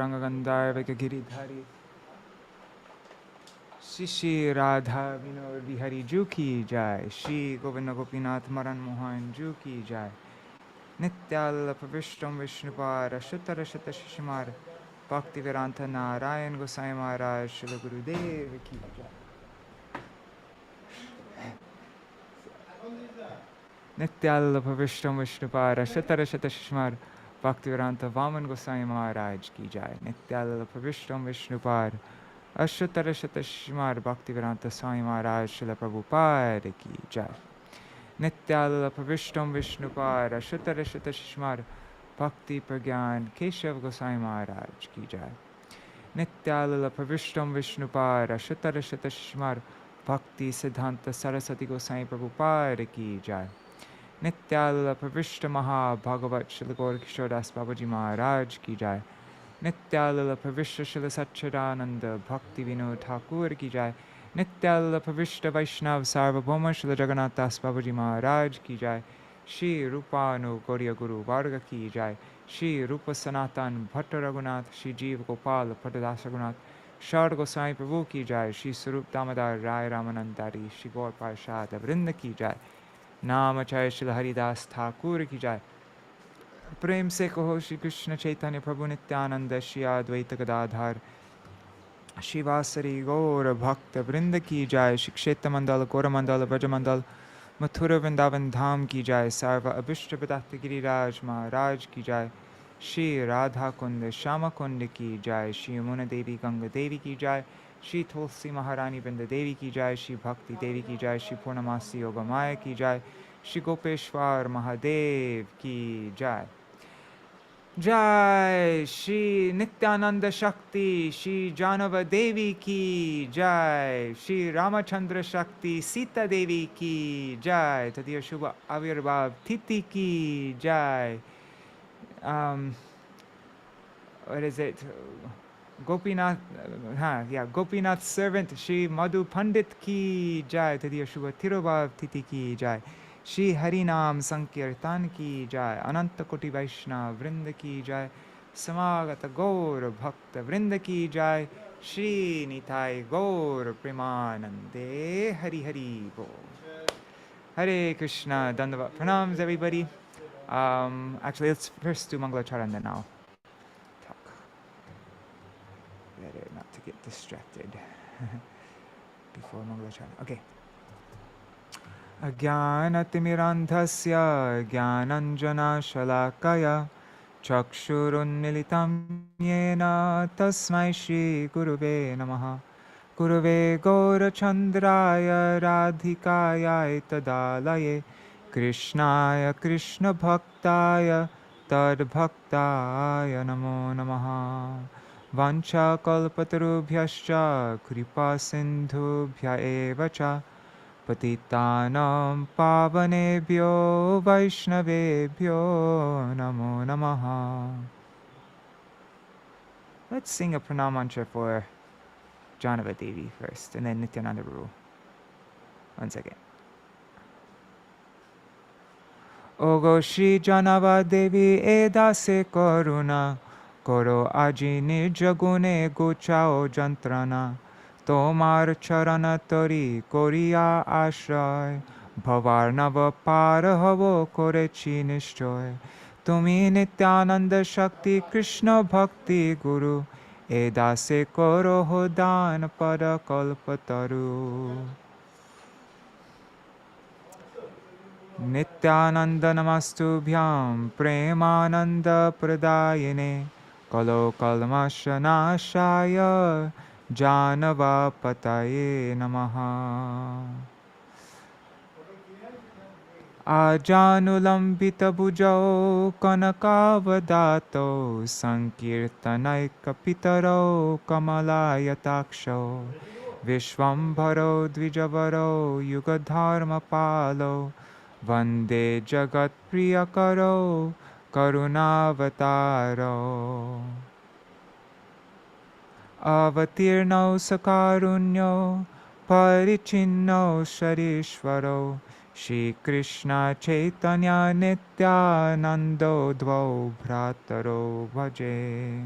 Gauranga Gandharva Giridhari Shishi Radha Vinod Bihari Ju ki jai, Shri Govinda Gopinath Maran Mohan Ju ki jai, Nityal Pravishtam Vishnupara Shuttara Shata Shishimar Bhakti Vedanta Narayan Gosai Maharaj Śrīla Gurudev ki jai. Nityal Pravishtam Vishnupara Shuttara Shata Shishimar Bhakti Vedanta Vaman Gosai Maharaj ki jai. Nityal Pravishtam Vishnupara Ashuttara Shata Shishimar Bhakti Vedanta Swami Maharaj Śrīla Prabhupada ki jai. Nityal Pravishtam Vishnupara Ashuttara Shata Shishimar Bhakti Pragyan Keshav Gosai Maharaj ki jai. Nityal Pravishtam Vishnupara Ashuttara Shata Shishimar Bhakti Siddhanta Saraswati Gosai Prabhupada ki jai. Nityal Pravishta Maha Bhagavat Śrīla Gaur Kishore Das Babaji Maharaj ki jai. Nityal Pravishta Śrīla Satchidananda Bhakti Vinod Thakur ki jai. Nityal Pravishta Vaishnav Sarvabhauma Śrīla Jagannath Das Babaji Maharaj ki jai. Shri Rupanu Gauriya Guru Varga ki jai. Shri Rupa Sanatan Bhatta Raghunath Shri Jeev Gopal Bhattadas Raghunath Shar Gosai Prabhu ki jai. Shri Sarup Damodar Rai Ramanandari Shri Gaur Parshad Vrinda ki jai. Namacharya Śrīla Haridas Thakur ki jai. प्रेम से कहो श्री कृष्ण चैतन्य प्रभु नित्यानंद श्री अद्वैत गदाधर शिवासरी गौर भक्त वृंद की जय. श्री क्षेत्र मंडल गौर मंडल ब्रज मंडल मथुरा वृंदावन धाम की जय. सर्व अभिष्ट प्रदत्त गिरिराज महाराज की जय. श्री राधा कुंड श्याम कुंड की जय. श्री यमुना देवी गंगा देवी की जय. श्री तुलसी महारानी वृंद देवी की जय. श्री भक्ति देवी की जय. श्री पूर्णमासी योग माया की जय. श्री गोपेश्वर महादेव की जय. जय श्री नित्यानंद शक्ति श्री जानवा-देवी की जय. श्री रामचंद्र शक्ति सीता देवी की जय. तदीय शुभ आविर्भाव तिथि की जय. What is it? Gopinath, Gopinath servant Shri Madhu Paṇḍita ki jai. Tadiya Shubha Tirobhav Titi ki jai. Shri Harinam Sankirtan ki jai. Ananta Koti Vaishnava Vrinda ki jai. Samagata Gaur Bhakta Vrinda ki jai. Shri Nitai Gaur Premanande Hari Hari Bo. Hare Krishna, Dandavat Pranams everybody. Actually, let's first do Mangalacharan now. Better not to get distracted before Mangalacharan. Okay. Ajnanatirandhasya jnananjana shalakaya chakshurunmilitam yena tasmai Shri Guruve namaha. Guruve Gaurachandraya Radhikaya Tadalaye Krishnaya Krishna Bhaktaya Tad Bhaktaya Namo Namaha. Vancha kalpatarubhyascha kripa sindhubhya eva cha patitanam pavanebhyo vaishnavebhyo namo namaha. Let's sing a pranam mantra for Jāhnavā-devī first, and then Nityananda Prabhu. 1 second. Ogo Shri Jāhnavā-devī edase karuna Koro aji nirja gune gochao jantrana. Tomar charana tori koriya ashray. Bhavar nava par havo korechi nishchoy. Tumi nityananda shakti Krishna bhakti guru. Edase koro hodan pada kalpataru. Nityananda namastubhyam premananda pradayane. Kalo kalmashanashaya Jāhnava Pataye namaha. Ajanulambita bhujao kanakavadato sankirtanaika pitaro kamalayataksho Vishwambharo dvijavaro yugadharma palo Vande jagat priyakaro Karunavataro. Avatirno sakarunyo parichinno sharishvaro Shri Krishna Chaitanya Nityanando dvau bhrataro bhaje.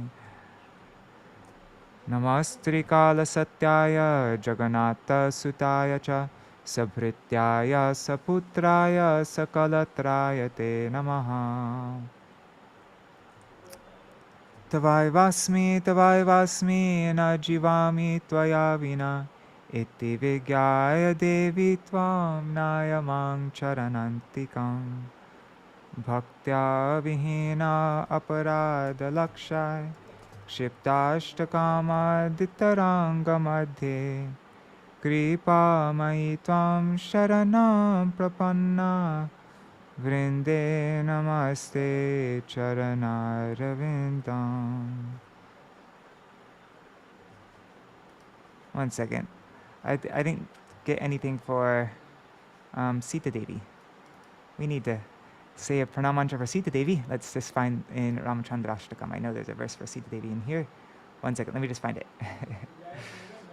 Namastrikala Satyaya Jagannatha Sutaya Cha Sabhrityaya Saputraya Sakalatraya Te Namaha. Tavai Vasmi Na Jivami Tvaya Vina Iti Vigyaya Devi Tvam Nayamang Charanantikam Bhaktya Vihina Aparada Lakshai Kshiptashtakama Dittaranga Madhye Kripa Mai Tvam Sharanam Prapanna Vrinde Namaste Charanarvindam. One second. I didn't get anything for Sītā-devī. We need to say a pranam mantra for Sītā-devī. Let's just find in Ramachandrashtakam. I know there's a verse for Sītā-devī in here. One second, let me just find it.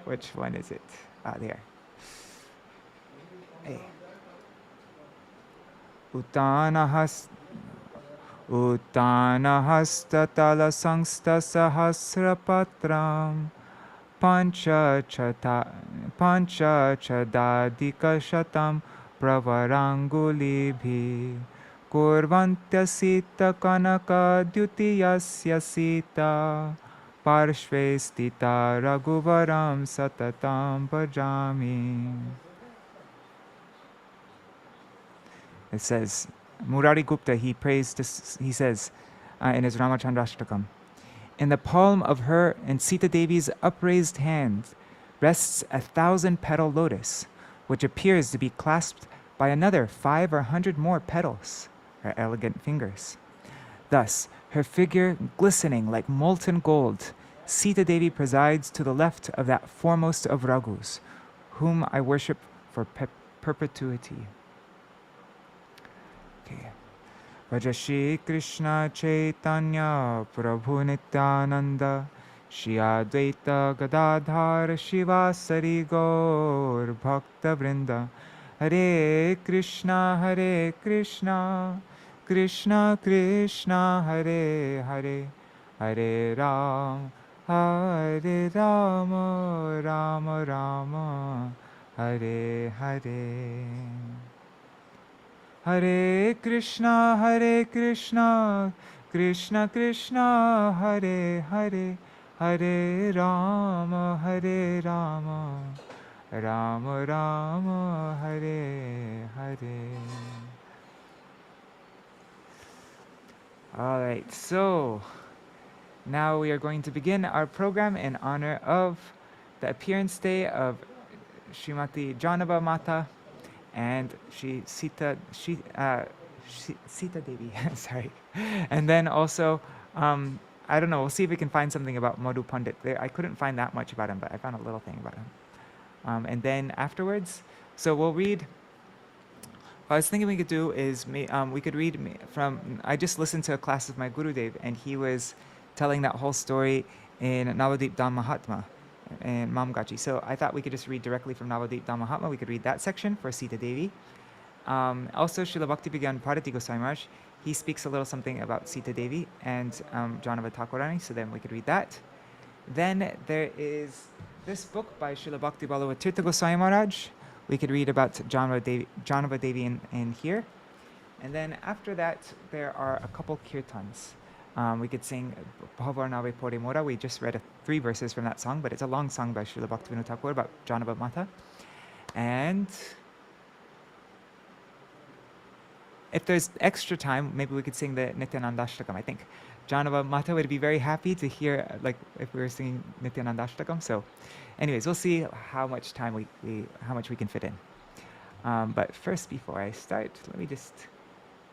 Which one is it? Ah, there. Hey. Uttanahastatala sangsta sahasrapatram Pancha chadadika shatam pravarangulibhi Kurvantya sita kanaka dyutiyasya sita Parshve stita raghuvaram satatam bhajami. It says, Murari Gupta, he says in his Ramachandrashtakam, in the palm of her and Sītā-devi's upraised hand rests 1,000-petal lotus, which appears to be clasped by another 5 or 100 more petals, her elegant fingers. Thus, her figure glistening like molten gold, Sītā-devi presides to the left of that foremost of Raghus, whom I worship for perpetuity. Okay. Raja Krishna Chaitanya Prabhu Nityananda Shri Advaita Gadadhar Shivasari Gaur Bhakta Vrinda Hare Krishna Krishna Krishna Hare Hare Hare Ram Rama Rama Hare Hare. Hare Krishna Krishna Krishna Hare Hare Hare Rama Rama Rama Hare Hare. All right, so now we are going to begin our program in honor of the appearance day of Srimati Jahnava Mātā and Sītā-devī, sorry. And then also, I don't know, we'll see if we can find something about Madhu Paṇḍita. I couldn't find that much about him, but I found a little thing about him. And then afterwards, so we'll read, what I was thinking we could do is, we could read from, I just listened to a class of my Gurudev, and he was telling that whole story in Navadip Dham Mahatma and Mamgachi. So I thought we could just read directly from Navadip Dham Mahatma. We could read that section for Sītā-devī. Also, Śrīla Bhakti Bhagwan Bhāratī Gosvāmī Mahārāja, he speaks a little something about Sītā-devī and Jāhnavā Thakurani, so then we could read that. Then there is this book by Śrīla Bhakti Ballabha Tīrtha Gosvāmī Mahārāja. We could read about Jāhnavā-devī in here. And then after that, there are a couple kirtans. We could sing Bhavarnave Pore Mora. We just read 3 verses from that song, but it's a long song by Śrīla Bhaktivinoda Thakur about Jahnava Mātā. And if there's extra time, maybe we could sing the Nityanandashtakam. I think Jahnava Mātā would be very happy to hear, like, if we were singing Nityanandashtakam. So anyways, we'll see how much time how much we can fit in. But first, before I start, let me just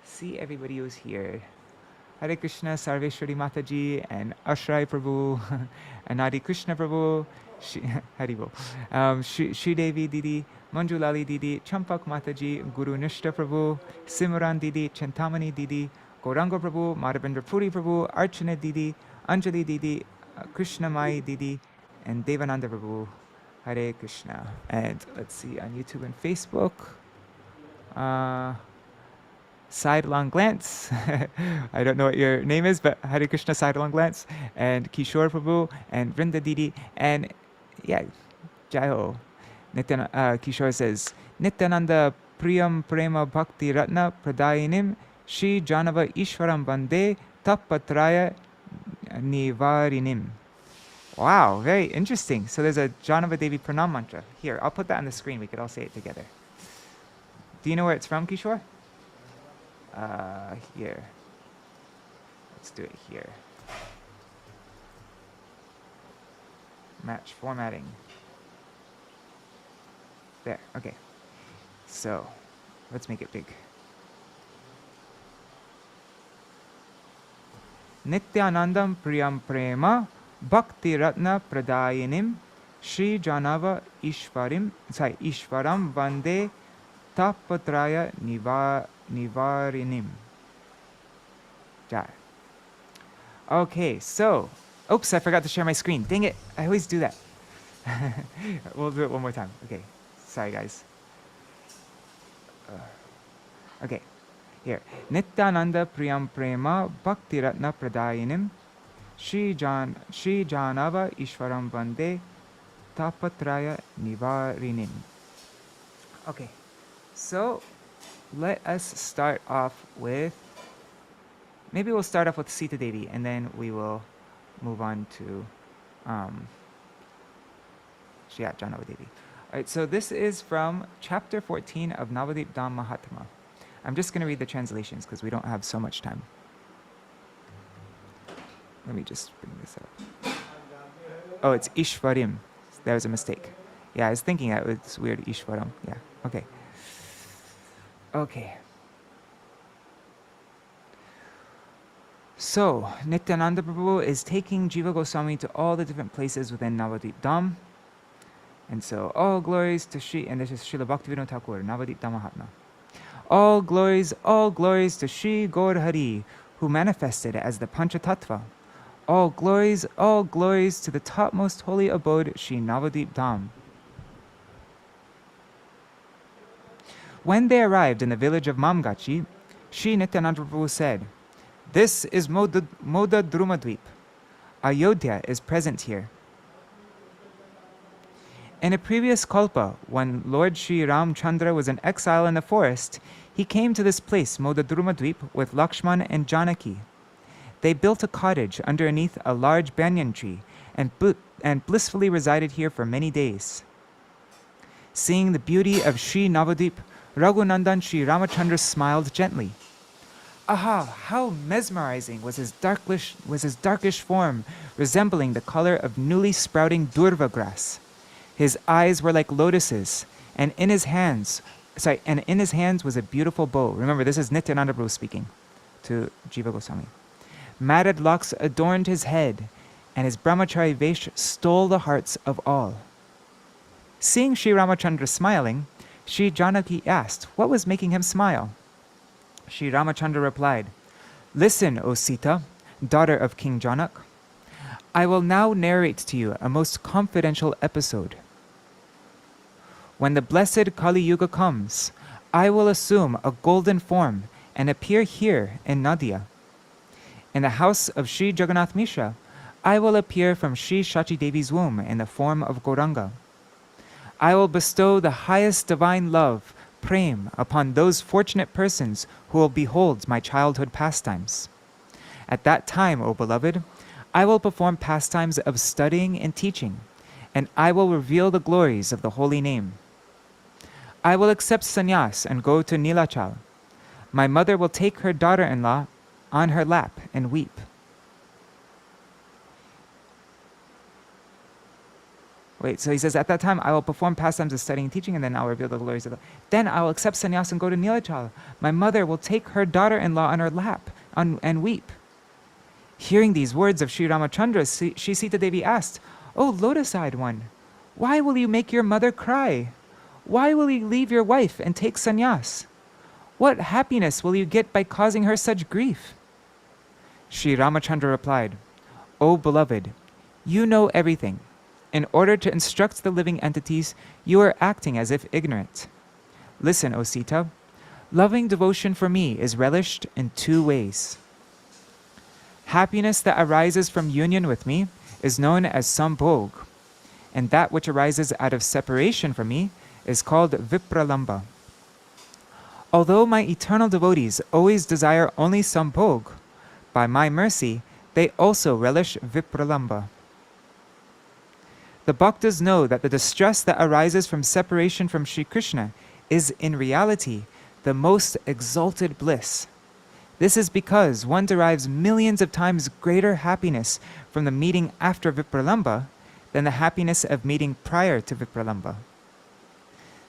see everybody who's here. Hare Krishna, Sarveshwari Mataji, and Ashray Prabhu, and Adi Krishna Prabhu, Haribol, Sridevi Didi, Manjulali Didi, Champak Mataji, Guru Nishta Prabhu, Simran Didi, Chintamani Didi, Gauranga Prabhu, Madhavendra Puri Prabhu, Archana Didi, Anjali Didi, Krishna Mai Didi, and Devananda Prabhu. Hare Krishna. And let's see, on YouTube and Facebook. sidelong glance. I don't know what your name is, but Hare Krishna, sidelong glance, and Kishore Prabhu, and Vrinda Didi, and yeah, Jai Ho. Kishore says, Nityananda Priyam Prema Bhakti Ratna Pradayinim Shri Jāhnava Ishvaram Vande Tapatraya Nivarinim. Wow, very interesting. So there's a Jāhnavā-devī Pranam mantra. Here, I'll put that on the screen. We could all say it together. Do you know where it's from, Kishore? Here. Let's do it here. Match formatting. There, okay. So, let's make it big. Nityanandam Priyam Prema Bhakti Ratna Pradayinim Shri Jāhnava Ishvaram Vande Tapatraya Nivarinim. Jai. Okay, so, oops, I forgot to share my screen. Dang it, I always do that. We'll do it one more time. Okay, sorry guys. Okay, here. Nityananda Priyam Prema Bhakti Ratna Pradayinim Shri Jāhnava Ishvaram Vande Tapatraya Nivarinim. Okay, so let us start off with, maybe we'll start off with Sītā-devī and then we will move on to Jāhnavā-devī. Alright, so this is from chapter 14 of Navadip Dham Mahatma. I'm just going to read the translations because we don't have so much time. Let me just bring this up. Oh, it's Ishvarim. There was a mistake. Yeah, I was thinking that it's weird, Ishvaram. Yeah, okay. Okay. So, Nityananda Prabhu is taking Jiva Gosvāmī to all the different places within Navadip Dham. And so, all glories to Shri, and this is Śrīla Bhaktivinoda Thakur, Navadip Dham Mahatma. All glories to Shri Gaur Hari, who manifested as the Panchatattva. All glories to the topmost holy abode, Shri Navadip Dham. When they arrived in the village of Mamgachi, Shri Nityananda Prabhu said, "This is Moda Drumadvip. Ayodhya is present here." In a previous kalpa, when Lord Sri Ramchandra was in exile in the forest, he came to this place, Moda Drumadvip, with Lakshman and Janaki. They built a cottage underneath a large banyan tree and blissfully resided here for many days. Seeing the beauty of Sri Navadip, Raghunandan Sri Ramachandra smiled gently. Aha, how mesmerizing was his darkish form, resembling the color of newly sprouting durva grass. His eyes were like lotuses, and in his hands was a beautiful bow. Remember, this is Nityananda Prabhu speaking to Jiva Gosvāmī. Matted locks adorned his head, and his brahmachari vesh stole the hearts of all. Seeing Sri Ramachandra smiling, Sri Janaki asked what was making him smile. Sri Ramachandra replied, "Listen, O Sīta, daughter of King Janak. I will now narrate to you a most confidential episode. When the blessed Kali Yuga comes, I will assume a golden form and appear here in Nadia. In the house of Sri Jagannath Mishra, I will appear from Sri Shachi Devi's womb in the form of Gauranga. I will bestow the highest divine love, prem, upon those fortunate persons who will behold my childhood pastimes. At that time, O beloved, I will perform pastimes of studying and teaching, and I will reveal the glories of the holy name. I will accept sannyas and go to Nilachal. My mother will take her daughter-in-law on her lap and weep. Wait, so he says, at that time I will perform pastimes of studying and teaching, and then I'll reveal the glories of the... Then I will accept sannyas and go to Nilachal. My mother will take her daughter-in-law on her lap and weep. Hearing these words of Sri Ramachandra, Sri Sītā-devī asked, "O lotus-eyed one, why will you make your mother cry? Why will you leave your wife and take sannyas? What happiness will you get by causing her such grief?" Sri Ramachandra replied, "O beloved, you know everything. In order to instruct the living entities, you are acting as if ignorant. Listen, O Sīta. Loving devotion for me is relished in two ways. Happiness that arises from union with me is known as sambhog, and that which arises out of separation from me is called vipralambha. Although my eternal devotees always desire only sambhog, by my mercy they also relish vipralambha. The bhaktas know that the distress that arises from separation from Sri Krishna is in reality the most exalted bliss. This is because one derives millions of times greater happiness from the meeting after vipralambha than the happiness of meeting prior to vipralambha.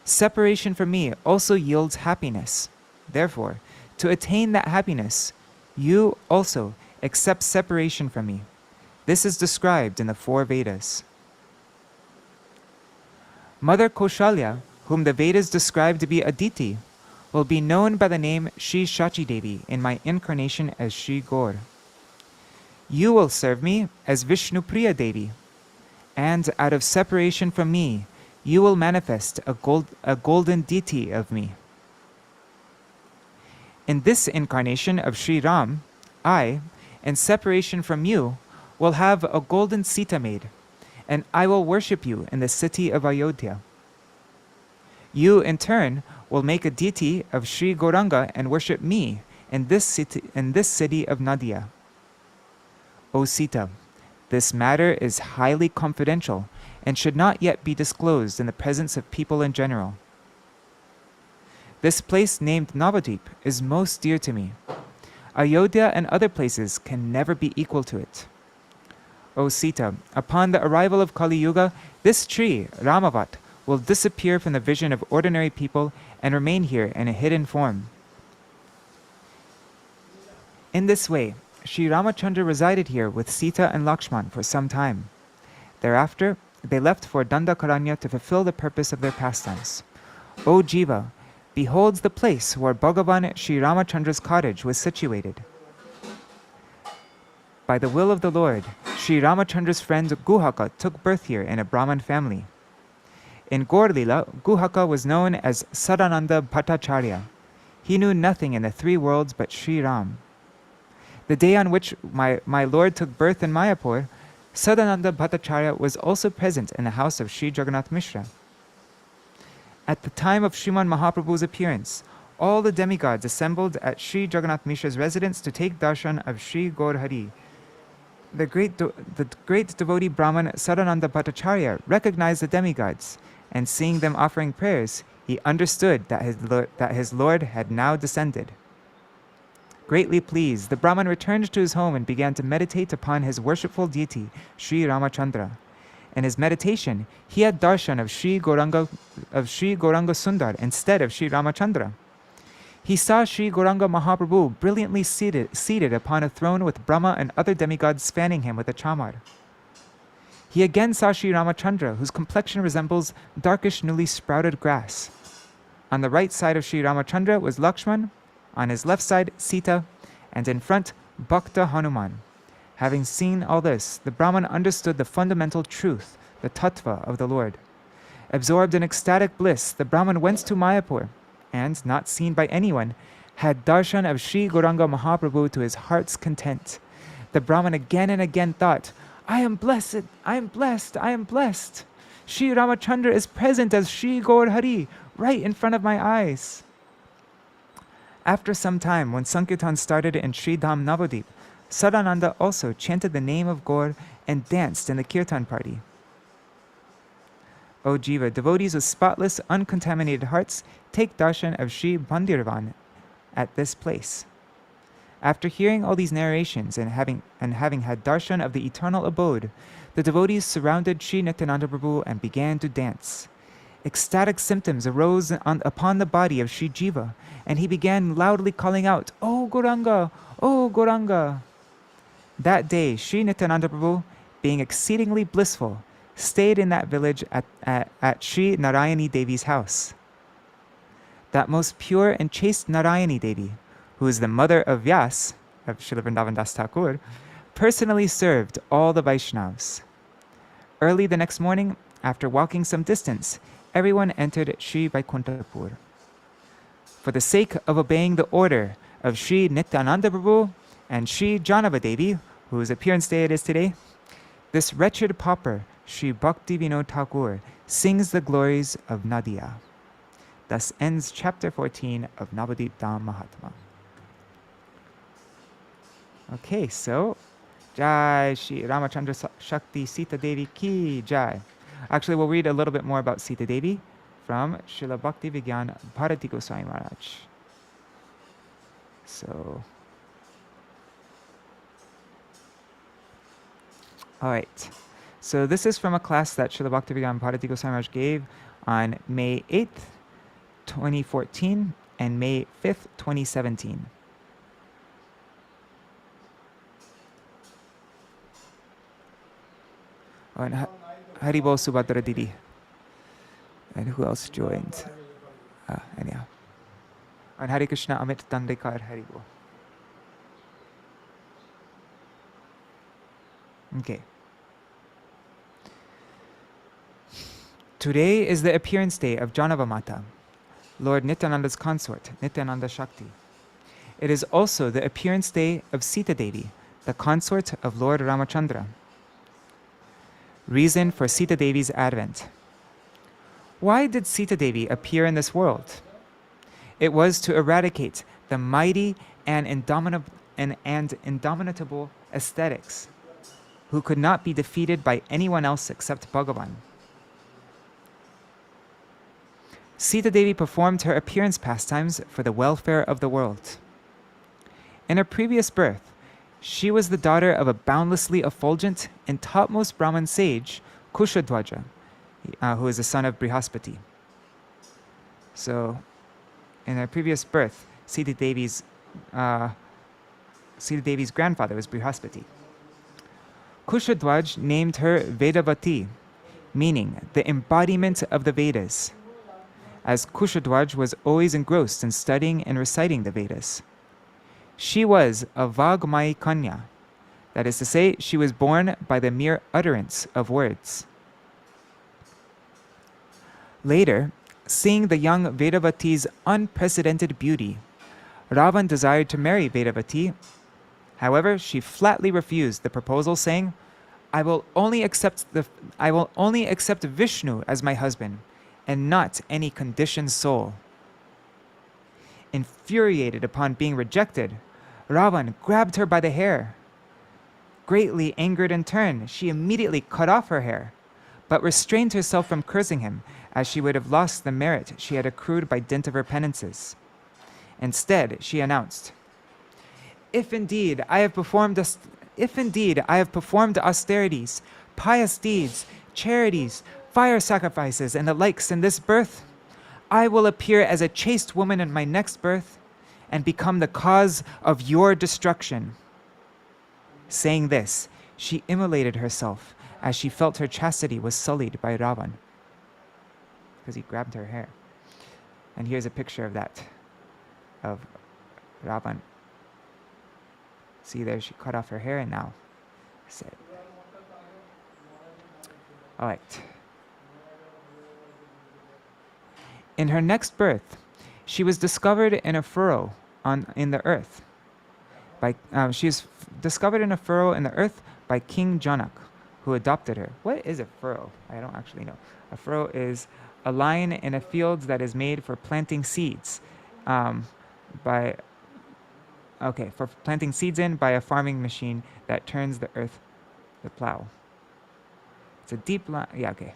Separation from me also yields happiness. Therefore, to attain that happiness, you also accept separation from me. This is described in the 4 Vedas. Mother Kaushalya, whom the Vedas describe to be Aditi, will be known by the name Shri Shachi-devi in my incarnation as Shri Gaur. You will serve me as Vishnu Priya Devi, and out of separation from me, you will manifest a golden deity of me. In this incarnation of Sri Ram, I, in separation from you, will have a golden Sīta made, and I will worship you in the city of Ayodhya. You, in turn, will make a deity of Sri Gauranga and worship me in this city of Nadia. O Sīta, this matter is highly confidential and should not yet be disclosed in the presence of people in general. This place named Navadvip is most dear to me. Ayodhya and other places can never be equal to it. O Sīta, upon the arrival of Kali Yuga, this tree, Ramavat, will disappear from the vision of ordinary people and remain here in a hidden form. In this way, Sri Ramachandra resided here with Sita and Lakshman for some time. Thereafter, they left for Dandakaranya to fulfill the purpose of their pastimes. O Jiva, behold the place where Bhagavan Sri Ramachandra's cottage was situated. By the will of the Lord, Sri Ramachandra's friend Guhaka took birth here in a Brahman family. In Gaur Lila, Guhaka was known as Sadananda Bhattacharya. He knew nothing in the 3 worlds but Sri Ram. The day on which my Lord took birth in Mayapur, Sadananda Bhattacharya was also present in the house of Sri Jagannath Mishra. At the time of Sriman Mahaprabhu's appearance, all the demigods assembled at Sri Jagannath Mishra's residence to take darshan of Sri Gaur Hari. The great devotee Brahman Sadananda Bhattacharya recognized the demigods, and seeing them offering prayers, he understood that his Lord had now descended. Greatly pleased, the Brahman returned to his home and began to meditate upon his worshipful deity, Sri Ramachandra. In his meditation, he had darshan of Sri Gauranga Sundar instead of Sri Ramachandra. He saw Sri Gauranga Mahaprabhu brilliantly seated upon a throne with Brahma and other demigods fanning him with a chamar. He again saw Sri Ramachandra, whose complexion resembles darkish newly sprouted grass. On the right side of Sri Ramachandra was Lakshman, on his left side Sita, and in front Bhakta Hanuman. Having seen all this, the Brahman understood the fundamental truth, the tattva of the Lord. Absorbed in ecstatic bliss, the Brahman went to Mayapur, and, not seen by anyone, had darshan of Sri Gauranga Mahaprabhu to his heart's content. The Brahman again and again thought, I am blessed, I am blessed, I am blessed. Sri Ramachandra is present as Sri Gaur Hari, right in front of my eyes. After some time, when Sankirtan started in Sri Dham Navadvip, Sadananda also chanted the name of Gaur and danced in the kirtan party. O Jiva, devotees with spotless, uncontaminated hearts take darshan of Sri Bandirvan at this place. After hearing all these narrations and having had darshan of the eternal abode, the devotees surrounded Sri Nityananda Prabhu and began to dance. Ecstatic symptoms arose upon the body of Sri Jiva, and he began loudly calling out, O Gauranga! O Gauranga! That day, Sri Nityananda Prabhu, being exceedingly blissful, stayed in that village at Sri Narayani-devi's house. That most pure and chaste Narayani-devi, who is the mother of Vyas, of Srila Vrindavan Das Thakur, personally served all the Vaishnavas. Early the next morning, after walking some distance, everyone entered Sri Vaikuntapur. for the sake of obeying the order of Sri Nityananda Prabhu and Sri Jāhnavā-devī, whose appearance day it is today, this wretched pauper, Sri Bhakti Vinod Thakur, sings the glories of Nadia. Thus ends chapter 14 of Navadip Dham Mahatma. Okay, so Jai Shri Ramachandra Shakti Sītā-devī ki Jai. Actually, we'll read a little bit more about Sītā-devī from Śrīla Bhakti Vijñāna Bhāratī Gosvāmī Mahārāja. So, all right. So this is from a class that Śrīla Bhakti Vijñāna Bhāratī Gosvāmī Mahārāja gave on May 8th, 2014 and May 5th, 2017. Oh, and Haribol Subhadra Didi. And who else joined? Anyhow. And Hare Krishna Amit Dandekar Haribol. Okay. Today is the appearance day of Jahnava Mātā, Lord Nityananda's consort, Nityananda Shakti. It is also the appearance day of Sītā-devī, the consort of Lord Ramachandra. Reason for Sītā-devi's advent. Why did Sītā-devī appear in this world? It was to eradicate the mighty and indomitable aesthetics, who could not be defeated by anyone else except Bhagavan. Sītā-devī performed her appearance pastimes for the welfare of the world. In her previous birth, she was the daughter of a boundlessly effulgent and topmost Brahmin sage, Kushadwaja, who is the son of Brihaspati. So, in her previous birth, Sītā-devi's grandfather was Brihaspati. Kushadwaj named her Vedavati, meaning the embodiment of the Vedas, as Kushadwaj was always engrossed in studying and reciting the Vedas. She was a Vagmayi Kanya, that is to say, she was born by the mere utterance of words. Later, seeing the young Vedavati's unprecedented beauty, Ravan desired to marry Vedavati. However, she flatly refused the proposal, saying, I will only accept Vishnu as my husband, and not any conditioned soul. Infuriated upon being rejected, Ravan grabbed her by the hair. Greatly angered in turn, she immediately cut off her hair, but restrained herself from cursing him, as she would have lost the merit she had accrued by dint of her penances. Instead, she announced, If indeed I have performed austerities, pious deeds, charities, fire sacrifices, and the likes in this birth, I will appear as a chaste woman in my next birth and become the cause of your destruction. Saying this, she immolated herself as she felt her chastity was sullied by Ravan, because he grabbed her hair. And here's a picture of that, of Ravan. See there, she cut off her hair and now said. All right. In her next birth, she was discovered in a furrow in the earth. She is discovered in a furrow in the earth by King Janak, who adopted her. What is a furrow? I don't actually know. A furrow is a line in a field that is made for planting seeds, for planting seeds in by a farming machine that turns the earth, the plow. It's a deep line. Yeah, okay.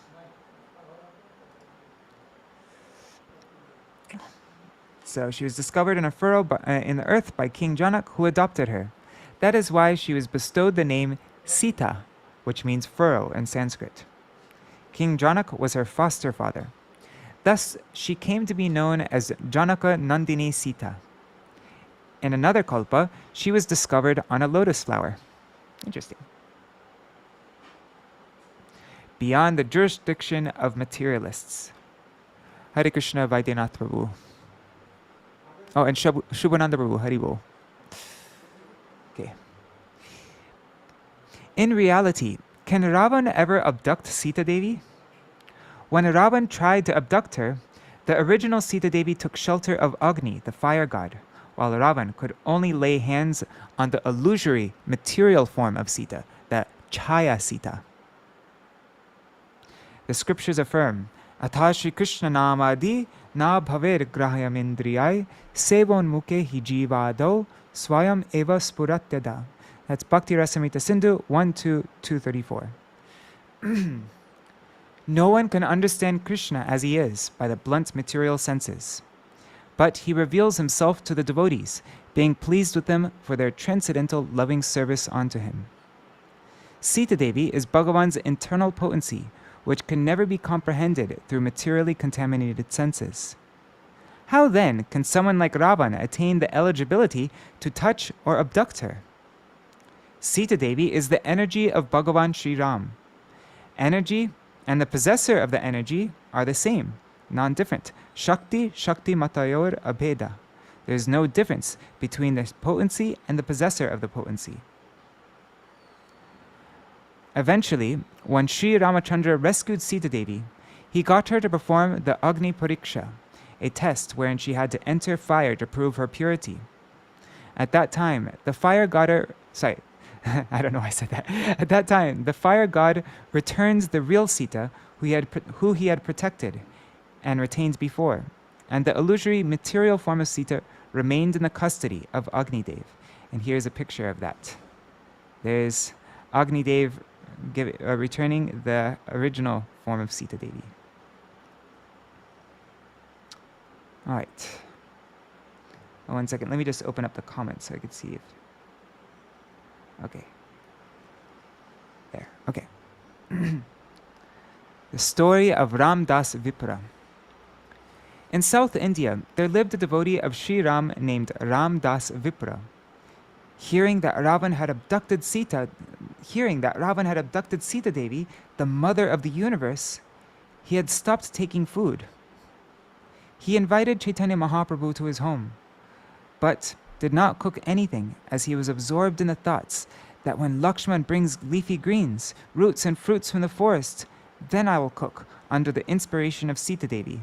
So she was discovered in a furrow in the earth by King Janak, who adopted her. That is why she was bestowed the name Sīta, which means furrow in Sanskrit. King Janak was her foster father. Thus, she came to be known as Janaka Nandini Sīta. In another kalpa, she was discovered on a lotus flower. Interesting. Beyond the jurisdiction of materialists. Hare Krishna Vaidyanath Prabhu. Oh, and Shubhananda Prabhu, Haribol. Okay. In reality, can Ravan ever abduct Sītā-devī? When Ravan tried to abduct her, The original Sītā-devī took shelter of Agni, the fire god, while Ravan could only lay hands on the illusory material form of Sīta, the Chaya Sīta. The scriptures affirm, Atha Shri Krishna Namadi na bhaver grahayam indriyai sevon muke hi jivado swayam eva spuratyada. That's Bhakti Rasamrita Sindhu 1-2-234. No one can understand Krishna as he is by the blunt material senses, but he reveals himself to the devotees, being pleased with them for their transcendental loving service unto him. Sītā-devī is Bhagavan's internal potency, which can never be comprehended through materially contaminated senses. How then can someone like Ravana attain the eligibility to touch or abduct her? Sītā-devī is the energy of Bhagavan Sri Ram. Energy and the possessor of the energy are the same, non-different. Shakti, Shakti Matayor Abheda. There is no difference between the potency and the possessor of the potency. Eventually, when Sri Ramachandra rescued Sītā-devī, he got her to perform the Agni Pariksha, a test wherein she had to enter fire to prove her purity. At that time, the fire god I don't know why I said that. At that time, the fire god returns the real Sīta who he had protected and retained before, and the illusory material form of Sīta remained in the custody of Agni Dev. And here's a picture of that. There's Agni Dev returning the original form of Sītā-devī. All right. One second. Let me just open up the comments so I could see if. Okay. There. Okay. The story of Ram Das Vipra. In South India, there lived a devotee of Sri Ram named Ram Das Vipra. Hearing that Ravan had abducted Sītā-devī, the mother of the universe, he had stopped taking food. He invited Chaitanya Mahaprabhu to his home, but did not cook anything, as he was absorbed in the thoughts that when Lakshman brings leafy greens, roots and fruits from the forest, then I will cook under the inspiration of Sītā-devī.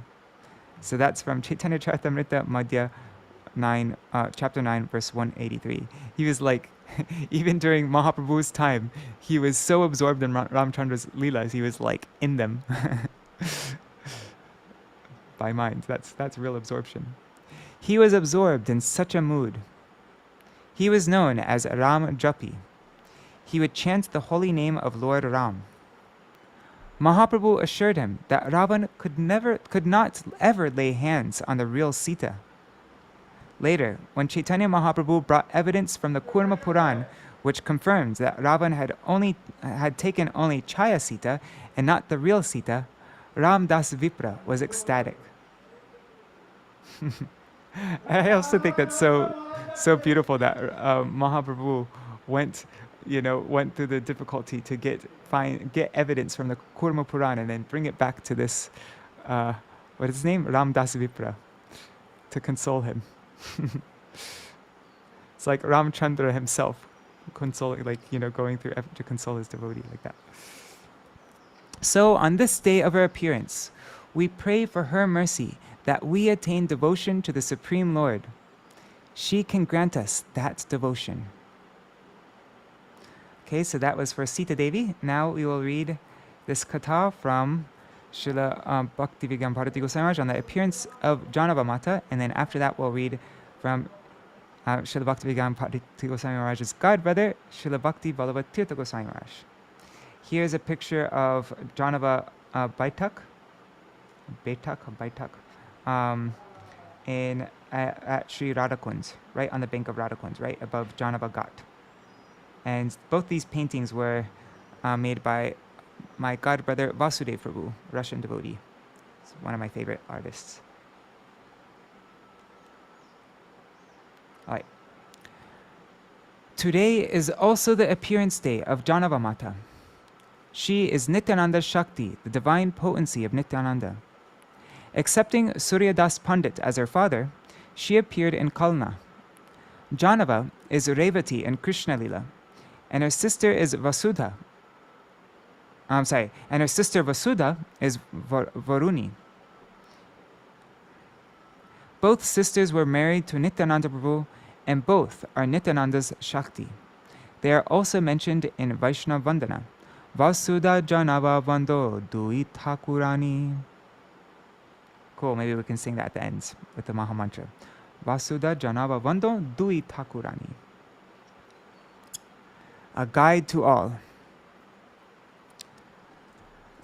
So that's from Chaitanya Charitamrita Madhya 9, chapter 9, verse 183. He was like, even during Mahaprabhu's time, he was so absorbed in Ramchandra's Leelas, he was like in them by mind. That's real absorption. He was absorbed in such a mood. He was known as Ram Japi. He would chant the holy name of Lord Ram. Mahaprabhu assured him that Ravan could not ever lay hands on the real Sīta. Later, when Chaitanya Mahaprabhu brought evidence from the Kurma Puran, which confirms that Ravan had taken only Chaya Sīta and not the real Sīta, Ram Das Vipra was ecstatic. I also think that's so beautiful that Mahaprabhu went through the difficulty to get evidence from the Kurma Puran and then bring it back to this what is his name? Ram Das Vipra, to console him. It's like Ramchandra himself consoling, going through effort to console his devotee like that. So on this day of her appearance, we pray for her mercy that we attain devotion to the Supreme Lord. She can grant us that devotion. Okay, so that was for Sītā-devī. Now we will read this kathā from Śrīla Bhakti Vijñāna Bhāratī Gosvāmī Mahārāja on the appearance of Jahnava Mātā, and then after that we'll read from Śrīla Bhakti Vijñāna Bhāratī Gosvāmī Mahārāja's godbrother, Śrīla Bhakti Ballabha Tīrtha Gosvāmī Mahārāja. Here's a picture of Jāhnavā Baitak, at Sri Radhakund, right on the bank of Radhakund, right above Jāhnava Ghat. And both these paintings were made by my godbrother Vasudev Prabhu, Russian devotee. He's one of my favorite artists. All right. Today is also the appearance day of Jahnava Mātā. She is Nityananda Shakti, the divine potency of Nityananda. Accepting Suryadas Pandit as her father, she appeared in Kalna. Jahnava is Revati in Krishna Lila, and her sister is Vasudha. And her sister Vasudha is Varuni. Both sisters were married to Nityananda Prabhu, and both are Nityananda's Shakti. They are also mentioned in Vaishnava Vandana. Vasudha Jāhnavā Vando Dui Thakurani. Cool, maybe we can sing that at the end with the Maha Mantra. Vasudha Jāhnavā Vando Dui Thakurani. A guide to all.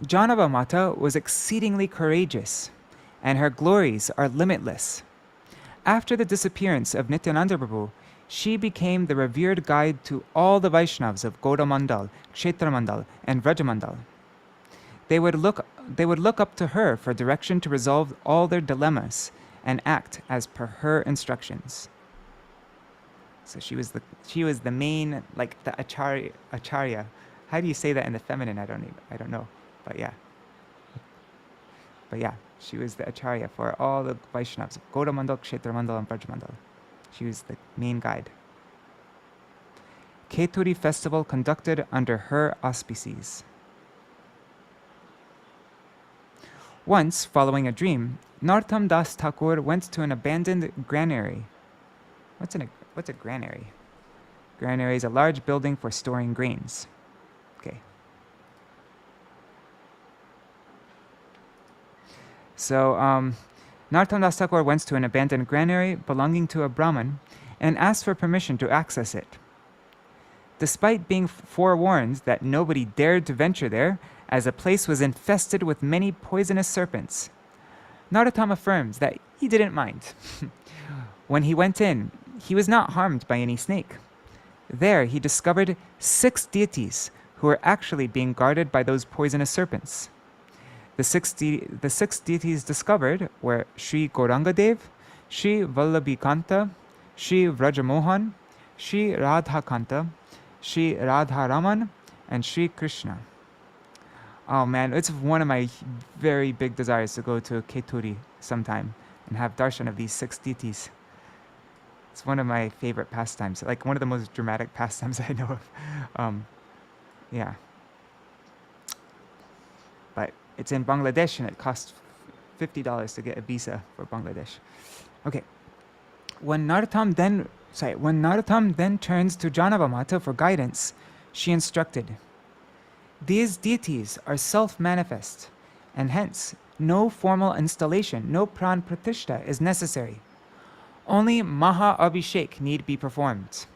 Jahnava Mātā was exceedingly courageous, and her glories are limitless. After the disappearance of Nityananda Prabhu, she became the revered guide to all the Vaishnavas of Gauda Mandal, Kshetra Mandal, and Vraja Mandal. They would look up to her for direction to resolve all their dilemmas and act as per her instructions. So she was the main, like the acharya. How do you say that in the feminine? I don't know. But yeah, she was the acharya for all the Vaishnavas, Gauda Mandal, Kshetra Mandal, and Vraja Mandal. She was the main guide. Keturi festival conducted under her auspices. Once, following a dream, Narottam Das Thakur went to an abandoned granary. What's a granary? Granary is a large building for storing grains. Okay. So, Narottam Das Thakur went to an abandoned granary belonging to a Brahmin and asked for permission to access it. Despite being forewarned that nobody dared to venture there, as the place was infested with many poisonous serpents, Narottam affirms that he didn't mind. When he went in, he was not harmed by any snake. There he discovered 6 deities who were actually being guarded by those poisonous serpents. The six deities discovered were Sri Gauranga-dev, Sri Vallabhikanta, Sri Vrajamohan, Sri Radhakanta, Sri Radharaman, and Sri Krishna. Oh man, it's one of my very big desires to go to Keturi sometime and have darshan of these 6 deities. It's one of my favorite pastimes, like one of the most dramatic pastimes I know of. Yeah. But it's in Bangladesh and it costs $50 to get a visa for Bangladesh. Okay. When Narottam then turns to Jahnava Mātā for guidance, she instructed, "These deities are self-manifest, and hence no formal installation, no pran pratishta is necessary. Only Maha Abhishek need be performed.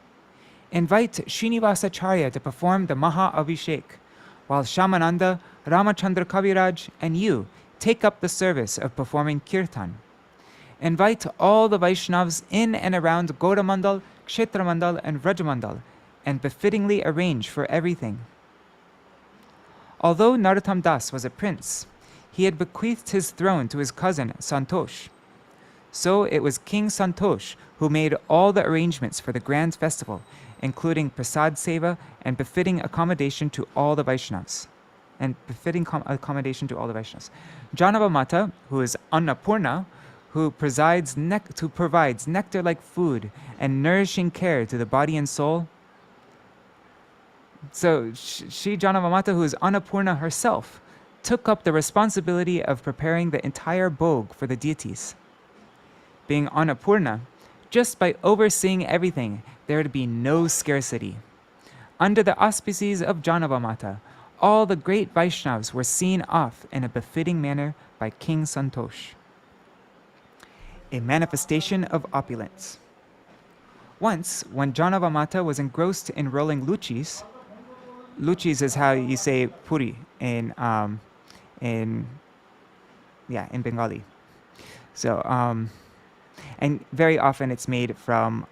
Invite Srinivasacharya to perform the Maha Abhishek, while Shamananda, Ramachandra Kaviraj, and you take up the service of performing kirtan. Invite all the Vaishnavas in and around Gauda Mandal, Kshetra Mandal, and Vraja Mandal, and befittingly arrange for everything." Although Narottam Das was a prince, he had bequeathed his throne to his cousin Santosh. So it was King Santosh who made all the arrangements for the grand festival, including prasad seva and befitting accommodation to all the Vaishnavas. Jahnava Mātā, who is Annapurna, who provides nectar-like food and nourishing care to the body and soul. So Shri Jahnava Mātā, who is Annapurna herself, took up the responsibility of preparing the entire bhog for the deities. Being Annapurna, just by overseeing everything, there would be no scarcity. Under the auspices of Jahnava Mātā, all the great Vaishnavas were seen off in a befitting manner by King Santosh. A manifestation of opulence. Once, when Jahnava Mātā was engrossed in rolling luchis is how you say puri in Bengali. So, and very often it's made from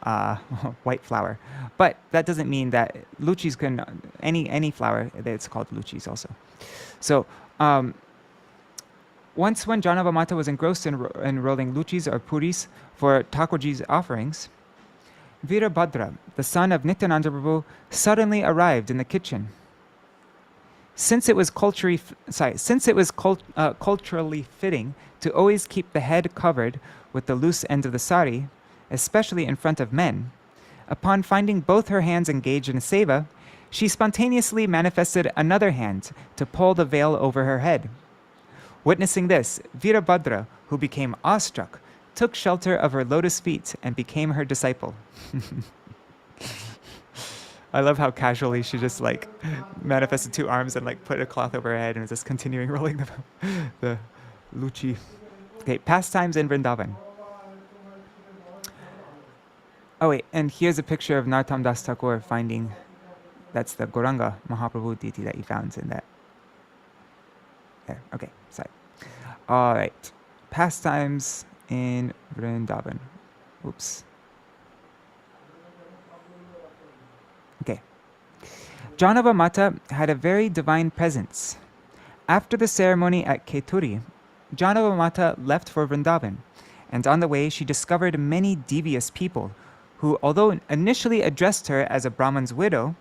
white flour. But that doesn't mean that luchis can, any flour, it's called luchis also. So, once when Jahnava Mātā was engrossed in rolling luchis or puris for Thakurji's offerings, Virabhadra, the son of Nityananda Prabhu, suddenly arrived in the kitchen. Since it was culturally fitting to always keep the head covered with the loose end of the sari, especially in front of men, upon finding both her hands engaged in seva, she spontaneously manifested another hand to pull the veil over her head. Witnessing this, Virabhadra, who became awestruck, took shelter of her lotus feet, and became her disciple. I love how casually she just like manifested two arms and like put a cloth over her head and was just continuing rolling the luchi. Okay, pastimes in Vrindavan. Oh wait, and here's a picture of Narottam Das Thakur finding, that's the Gauranga Mahaprabhu deity that he found in that. There, okay, sorry. All right, pastimes in Vrindavan. Oops. Okay. Jahnava Mātā had a very divine presence. After the ceremony at Keturi, Jahnava Mātā left for Vrindavan, and on the way she discovered many devious people who, although initially addressed her as a Brahman's widow,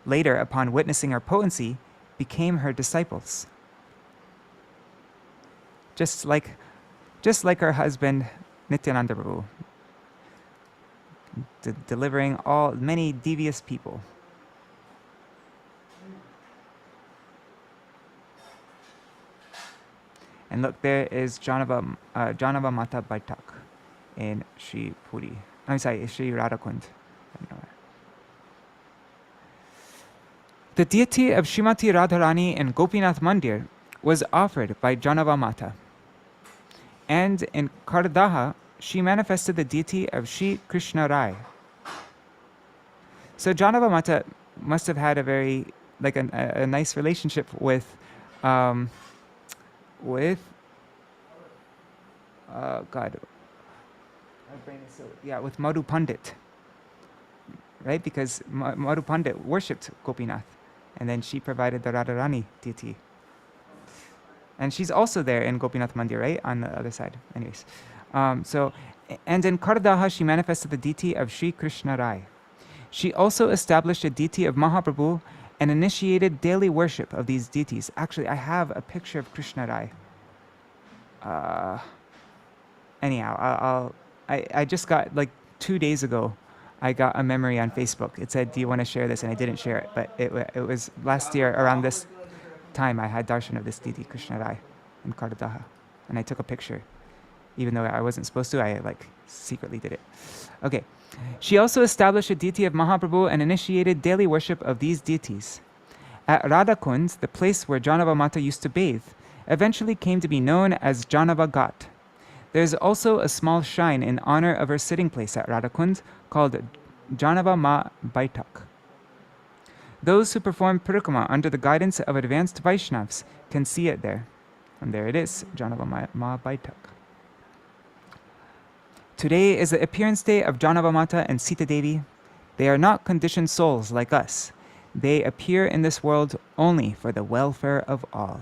later, upon witnessing her potency, became her disciples. Just like her husband, Nityananda Prabhu, delivering many devious people. And look, there is Jahnava Mātā Baitak in Sri Puri. I'm sorry, Sri Radhakund. The deity of Srimati Radharani in Gopinath Mandir was offered by Jāhnava Mātā. And in Kardaha, she manifested the deity of Sri Krishna Rai. So Jāhnava Mātā must have had a very, like a nice relationship with God. My brain is so, with Madhu Paṇḍita, right? Because Madhu Paṇḍita worshipped Gopinath, and then she provided the Radharani deity. And she's also there in Gopinath Mandir, right? On the other side. Anyways. And in Kardaha, she manifested the deity of Sri Krishna Rai. She also established a deity of Mahaprabhu and initiated daily worship of these deities. Actually, I have a picture of Krishna Rai. Anyhow, I just got, like 2 days ago, I got a memory on Facebook. It said, do you want to share this? And I didn't share it, but it was last year around this time I had darshan of this deity, Krishna Rai, in Kardaha. And I took a picture. Even though I wasn't supposed to, I like secretly did it. Okay. She also established a deity of Mahaprabhu and initiated daily worship of these deities. At Radhakund, the place where Jahnava Mātā used to bathe, eventually came to be known as Jahnava Ghat. There is also a small shrine in honor of her sitting place at Radhakund called Jahnava Mātā Baitak. Those who perform parikrama under the guidance of advanced Vaishnavas can see it there. And there it is, Jahnava Mātā Baitak. Today is the appearance day of Jāhnava Mātā and Sītā-devī. They are not conditioned souls like us. They appear in this world only for the welfare of all.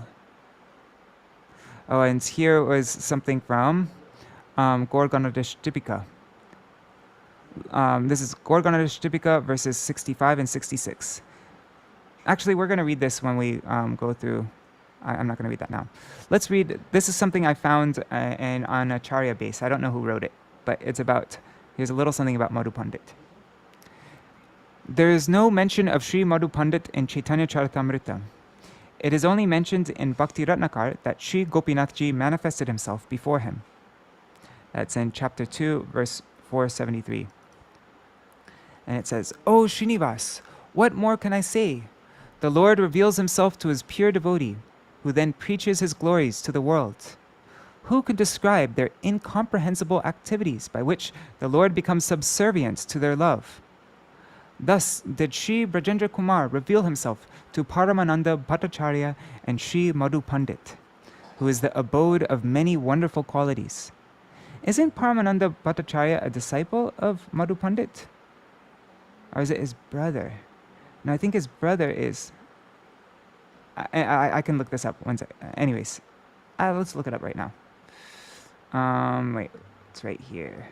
Oh, and here was something from Gaur-Ganodeshtipika. This is Gaur-Ganodeshtipika verses 65 and 66. Actually, we're going to read this when we go through. I'm not going to read that now. Let's read. This is something I found on Acharya base. I don't know who wrote it, but it's about, here's a little something about Madhu Paṇḍita. There is no mention of Sri Madhu Paṇḍita in Chaitanya Charitamrita. It is only mentioned in Bhakti Ratnakar that Sri Gopinathji manifested himself before him. That's in chapter 2, verse 473. And it says, "O Srinivas, what more can I say? The Lord reveals himself to his pure devotee, who then preaches his glories to the world. Who can describe their incomprehensible activities by which the Lord becomes subservient to their love? Thus did Sri Brajendra Kumar reveal himself to Paramananda Bhattacharya and Sri Madhu Paṇḍita, who is the abode of many wonderful qualities. Isn't Paramananda Bhattacharya a disciple of Madhu Paṇḍita? Or is it his brother? No, I think his brother is. I can look this up. One sec. Anyways, let's look it up right now. Wait, it's right here.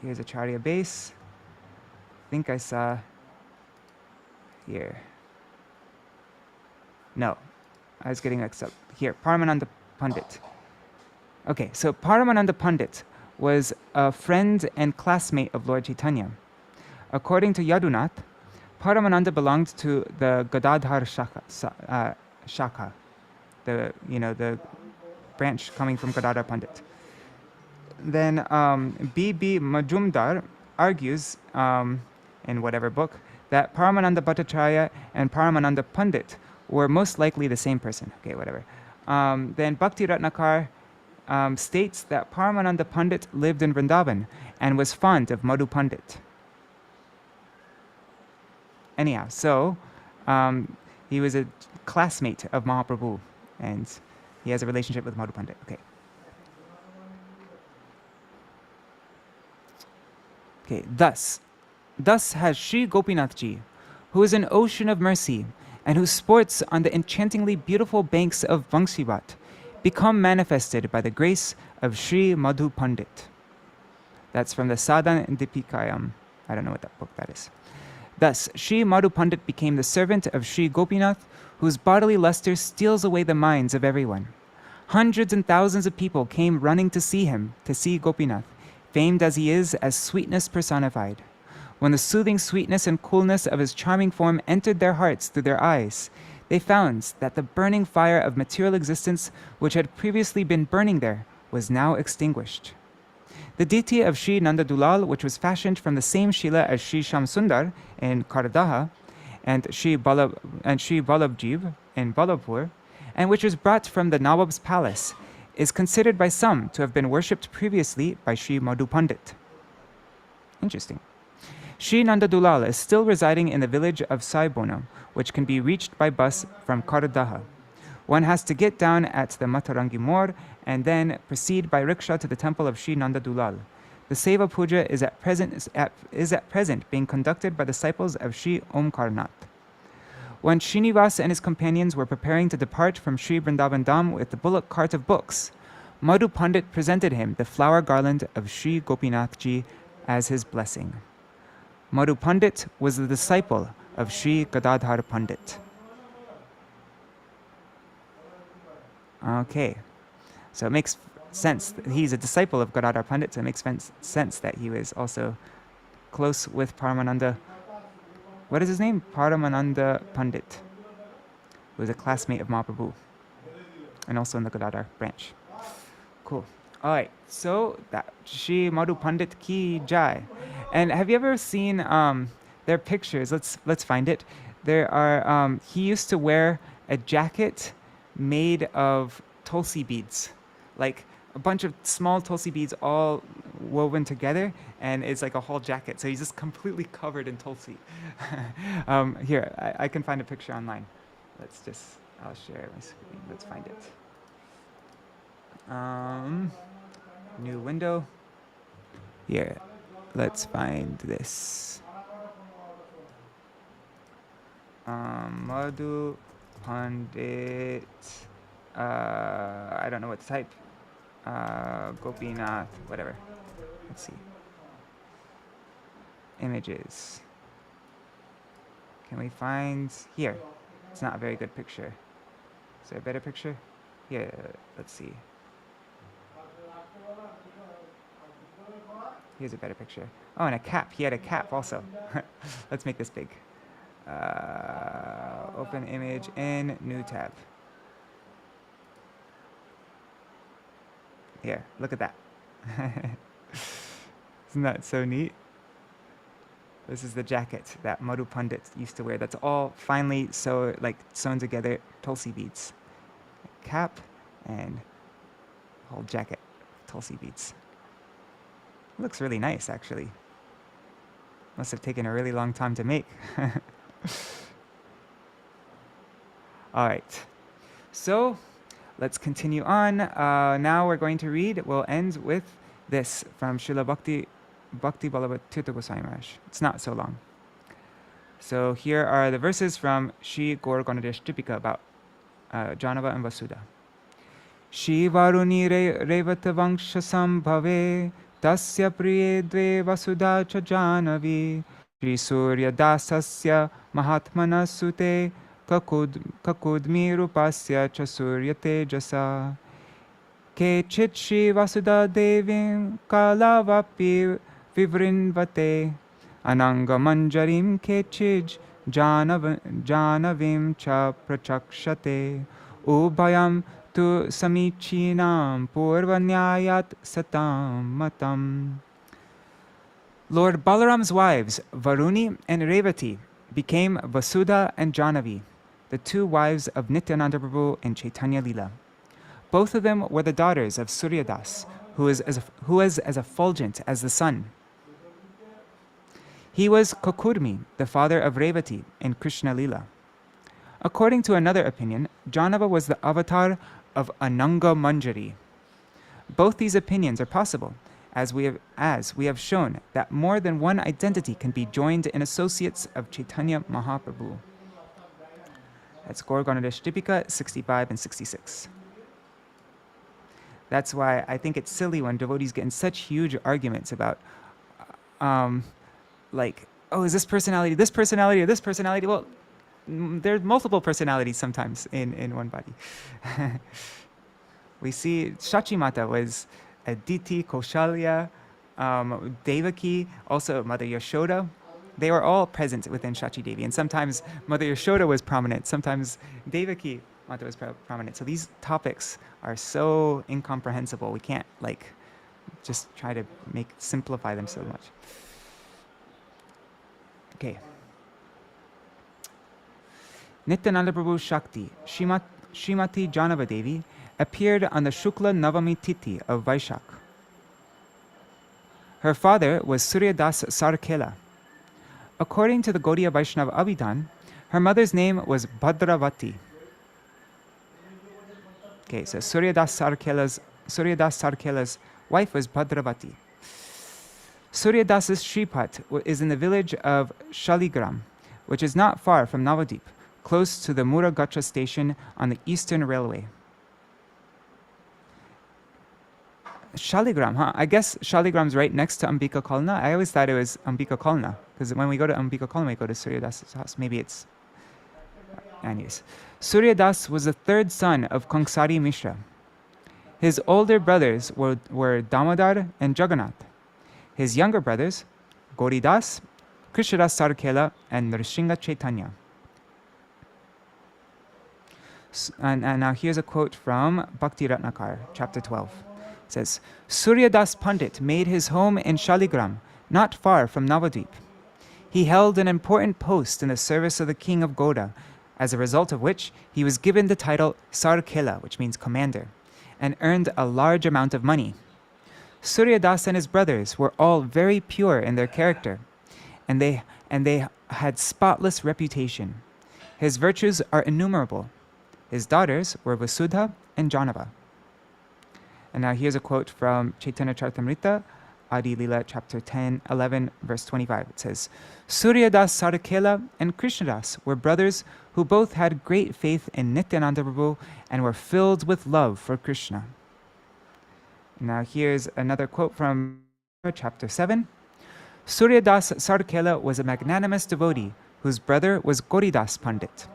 Here's Acharya base. I think I saw here. No, I was getting mixed up. Here, Paramananda Pandit. Okay, so Paramananda Pandit was a friend and classmate of Lord Chaitanya. According to Yadunath, Paramananda belonged to the Gadadhar Shaka, the branch coming from Gadadhar Pandit. then B.B. Majumdar argues in whatever book that Paramananda Bhattacharya and Paramananda Pandit were most likely the same person. Okay, whatever. Then Bhakti Ratnakar states that Paramananda Pandit lived in Vrindavan and was fond of Madhu Paṇḍita. Anyhow, so he was a classmate of Mahaprabhu, and he has a relationship with Madhu Paṇḍita. Okay. Okay, thus has Sri Gopinathji, who is an ocean of mercy and who sports on the enchantingly beautiful banks of Vangshivat, become manifested by the grace of Sri Madhu Paṇḍita. That's from the Sadhan Dipikayam. I don't know what that book that is. Thus, Sri Madhu Paṇḍita became the servant of Sri Gopinath, whose bodily luster steals away the minds of everyone. Hundreds and thousands of people came running to see him, to see Gopinath, famed as he is as sweetness personified. When the soothing sweetness and coolness of his charming form entered their hearts through their eyes, they found that the burning fire of material existence, which had previously been burning there, was now extinguished. The deity of Sri Nanda Dulal, which was fashioned from the same Śrīla as Sri Shamsundar in Kardaha and Sri Ballabjiv in Ballabpur, and which was brought from the Nawab's palace, is considered by some to have been worshipped previously by Sri Madhu Paṇḍita. Interesting. Sri Nanda Dulal is still residing in the village of Saibona, which can be reached by bus from Kardaha. One has to get down at the Matarangi Mor and then proceed by rickshaw to the temple of Sri Nanda Dulal. The Seva Puja is at present being conducted by disciples of Sri Omkarnath. When Srinivas and his companions were preparing to depart from Sri Vrindavan Dham with the bullock cart of books, Madhu Paṇḍita presented him the flower garland of Sri Gopinathji as his blessing. Madhu Paṇḍita was the disciple of Sri Gadadhar Pandit. Okay, so it makes sense. He's a disciple of Gadadhar Pandit, so it makes sense that he was also close with Paramananda. What is his name? Paramananda Pandit, who was a classmate of Mahaprabhu, and also in the Gadadhar branch. Cool. All right, so that Shri Madhu Paṇḍita ki jai. And have you ever seen their pictures? Let's find it. There are. He used to wear a jacket made of tulsi beads, like a bunch of small tulsi beads all woven together, and it's like a whole jacket. So he's just completely covered in tulsi. Here, I can find a picture online. I'll share my screen. Let's find it. New window. Here, let's find this. Madhu Paṇḍita. I don't know what to type. Gopinath, whatever. Let's see. Images. Can we find here? It's not a very good picture. Is there a better picture? Yeah, let's see. Here's a better picture. Oh, and a cap. He had a cap also. Let's make this big. Open image in new tab. Here, look at that. Isn't that so neat? This is the jacket that Madhu Paṇḍita used to wear. That's all finely sewn together, tulsi beads. Cap and whole jacket, tulsi beads. Looks really nice, actually. Must have taken a really long time to make. All right. So let's continue on. Now we're going to read. We'll end with this from Śrīla Bhakti Ballabha Tīrtha Gosvāmī Mahārāja. It's not so long. So here are the verses from Shri Gaur Ganadesh Tipika about Jāhnava and Vasudha. Shri Varuni Revata Vangsha Sambhave Tasya Priye Dve Vasudha Cha Jāhnavī Shri Surya Dasasya Mahatmana Sute Kakudmi Rupasya Cha Surya Tejasa Kechit Shri Vasudha-devī Kalavapi Vivrinvate Ananga Manjarim Kechij Jāhnavim Cha Prachakshate Ubhayam tu samichinam purvanyayat satam matam. Lord Balaram's wives, Varuni and Revati, became Vasudha and Jāhnavī, the two wives of Nityananda Prabhu and Chaitanya Lila. Both of them were the daughters of Suryadas, who was as effulgent as the sun. He was Kokurmi, the father of Revati in Krishna Lila. According to another opinion, Jāhnava was the avatar of Ananga Manjari. Both these opinions are possible, as we have shown that more than one identity can be joined in associates of Chaitanya Mahaprabhu. That's Gaur Ganadesh Dipika 65 and 66. That's why I think it's silly when devotees get in such huge arguments about, like, oh, is this personality, or this personality? Well, there's multiple personalities sometimes in one body. We see Shachi Mata was Aditi, Kaushalya, Devaki, also Mother Yashoda. They were all present within Shachi Devi, and sometimes Mother Yashoda was prominent, sometimes Devaki Mata was prominent. So these topics are so incomprehensible. We can't just try to simplify them so much. Okay. Nityananda Prabhu Shakti, Srimati Jāhnavā-devī, appeared on the Shukla Navami Tithi of Vaishak. Her father was Suryadas Sarkela. According to the Gaudiya Vaishnava Abhidhan, her mother's name was Bhadravati. Okay, so Suryadas Sarkela's wife was Bhadravati. Suryadas's Shripat is in the village of Shaligram, which is not far from Navadip, close to the Muragacha station on the Eastern Railway. Shaligram, huh? I guess Shaligram's right next to Ambika Kalna. I always thought it was Ambika Kalna, because when we go to Ambika Kalna, we go to Suryadas's house. Maybe it's... Anyways. Suryadas was the third son of Kangsari Mishra. His older brothers were Damodar and Jagannath. His younger brothers, Gauridas, Krishnadas Sarkela, and Nrsimha Chaitanya. And now here's a quote from Bhakti Ratnakar, chapter 12. It says, Suryadas Pandit made his home in Shaligram, not far from Navadvip. He held an important post in the service of the king of Gauda, as a result of which he was given the title Sarkela, which means commander, and earned a large amount of money. Suryadas and his brothers were all very pure in their character, and they had spotless reputation. His virtues are innumerable. His daughters were Vasudha and Jāhnava. And now here's a quote from Chaitanya Charitamrita, Adi Lila, chapter 11, verse 25. It says, Suryadas Sarkela and Krishnadas were brothers who both had great faith in Nityananda Prabhu and were filled with love for Krishna. Now here's another quote from chapter 7. Suryadas Sarkela was a magnanimous devotee whose brother was Gauridas Pandit.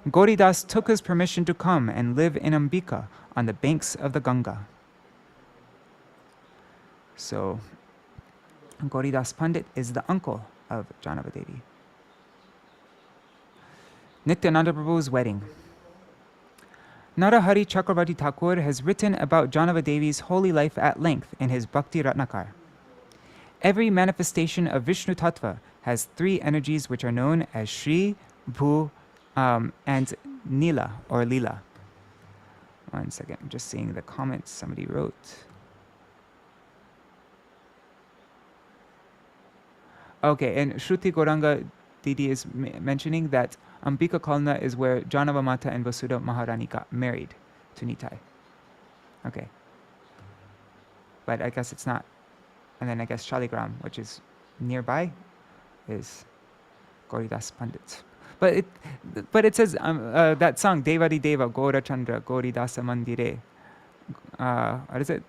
Gauridas took his permission to come and live in Ambika on the banks of the Ganga. So, Gauridas Pandit is the uncle of Jāhnavā-devī. Nityananda Prabhu's wedding. Narahari Chakravarti Thakur has written about Jāhnavā-deví's holy life at length in his Bhakti Ratnakar. Every manifestation of Vishnu Tattva has three energies which are known as Shri, Bhu, and Nila or Lila. One second, I'm just seeing the comments somebody wrote. Okay, and Shruti Gauranga Didi is mentioning that Ambika Kalna is where Jahnava Mātā and Vasudha Maharani got married to Nitai. Okay. But I guess it's not. And then I guess Shaligram, which is nearby, is Gauridas Pandit. But it says that song Devadi Deva Gaura Chandra Gauridasa Mandire. What is it?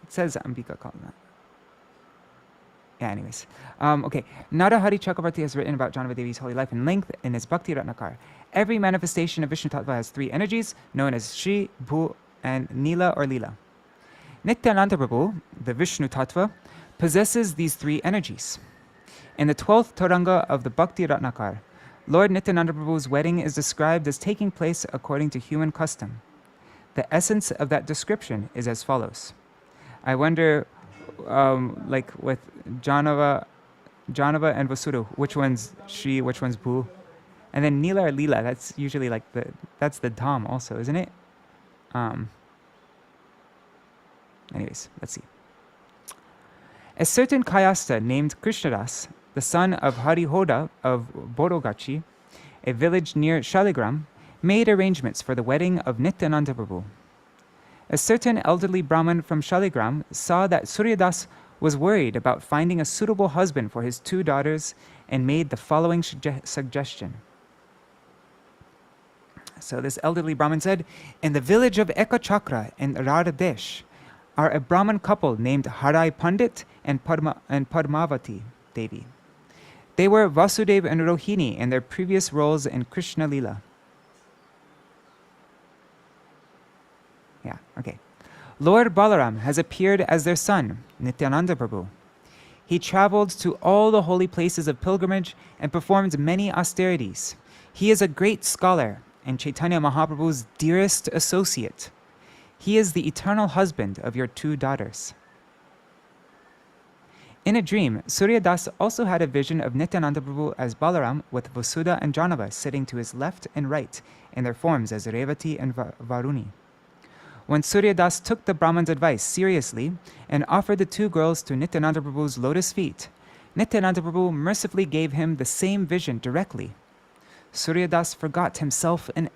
It says Ambika Kalna. Yeah, anyways. Okay. Narahari Chakravarti has written about Jāhnavā-deví's holy life in length in his Bhakti Ratnakar. Every manifestation of Vishnu Tattva has three energies, known as Shri, Bhu, and Nila or Lila. Nityananda Prabhu, the Vishnu Tattva, possesses these three energies. In the 12th Taranga of the Bhakti Ratnakar, Lord Nityananda Prabhu's wedding is described as taking place according to human custom. The essence of that description is as follows. I wonder, like with Jāhnava and Vasudha, which one's Shri, which one's Bhu? And then Nila or Lila, that's usually like that's the Dham also, isn't it? Anyways, let's see. A certain Kayastha named Krishnadas, the son of Harihoda of Borogachi, a village near Shaligram, made arrangements for the wedding of Nityananda Prabhu. A certain elderly Brahmin from Shaligram saw that Suryadas was worried about finding a suitable husband for his 2 daughters and made the following suggestion. So this elderly Brahmin said, in the village of Ekachakra in Radhadesh are a Brahmin couple named Harai Pandit and Padmavati Devi. They were Vasudeva and Rohini in their previous roles in Krishna Lila. Yeah, okay. Lord Balaram has appeared as their son, Nityananda Prabhu. He traveled to all the holy places of pilgrimage and performed many austerities. He is a great scholar and Chaitanya Mahaprabhu's dearest associate. He is the eternal husband of your 2 daughters. In a dream, Suryadas also had a vision of Nityananda Prabhu as Balaram with Vasudha and Jāhnava sitting to his left and right in their forms as Revati and Varuni. When Suryadas took the Brahman's advice seriously and offered the 2 girls to Nityananda Prabhu's lotus feet, Nityananda Prabhu mercifully gave him the same vision directly. Suryadas forgot himself in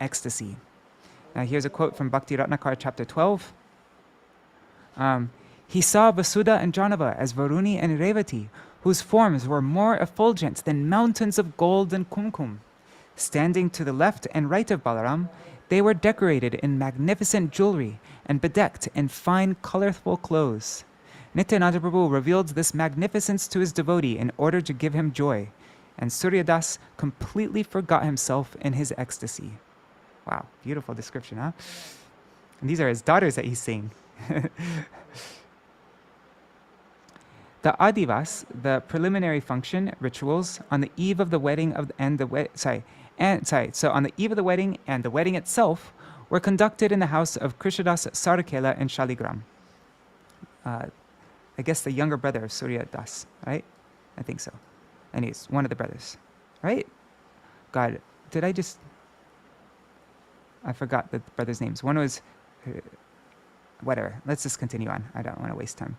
ecstasy. Now here's a quote from Bhakti Ratnakara chapter 12. He saw Vasudha and Jāhnava as Varuni and Revati, whose forms were more effulgent than mountains of gold and kumkum. Standing to the left and right of Balaram, they were decorated in magnificent jewelry and bedecked in fine, colorful clothes. Nityananda Prabhu revealed this magnificence to his devotee in order to give him joy, and Suryadas completely forgot himself in his ecstasy. Wow, beautiful description, huh? And these are his daughters that he's seeing. The adivas, the preliminary function rituals on the eve of the wedding on the eve of the wedding and the wedding itself were conducted in the house of Krishnadas Sarakela in Shaligram. I guess the younger brother of Suryadas, right? I think so. Anyways, one of the brothers, right? God, I forgot the brothers' names. One was, whatever. Let's just continue on. I don't want to waste time.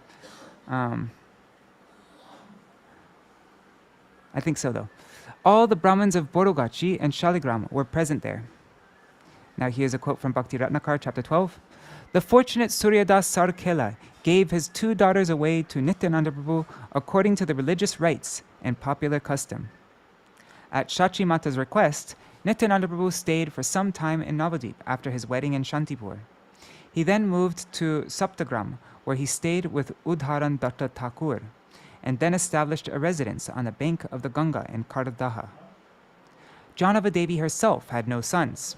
I think so, though. All the Brahmins of Borogachi and Shaligram were present there. Now here's a quote from Bhakti Ratnakara, chapter 12. The fortunate Suryadas Sarkela gave his 2 daughters away to Nityananda Prabhu according to the religious rites and popular custom. At Shachi Mata's request, Nityananda Prabhu stayed for some time in Navadvip after his wedding in Shantipur. He then moved to Saptagram, where he stayed with Udharan Datta Thakur, and then established a residence on the bank of the Ganga in Kardaha. Jāhnavā-devī herself had no sons,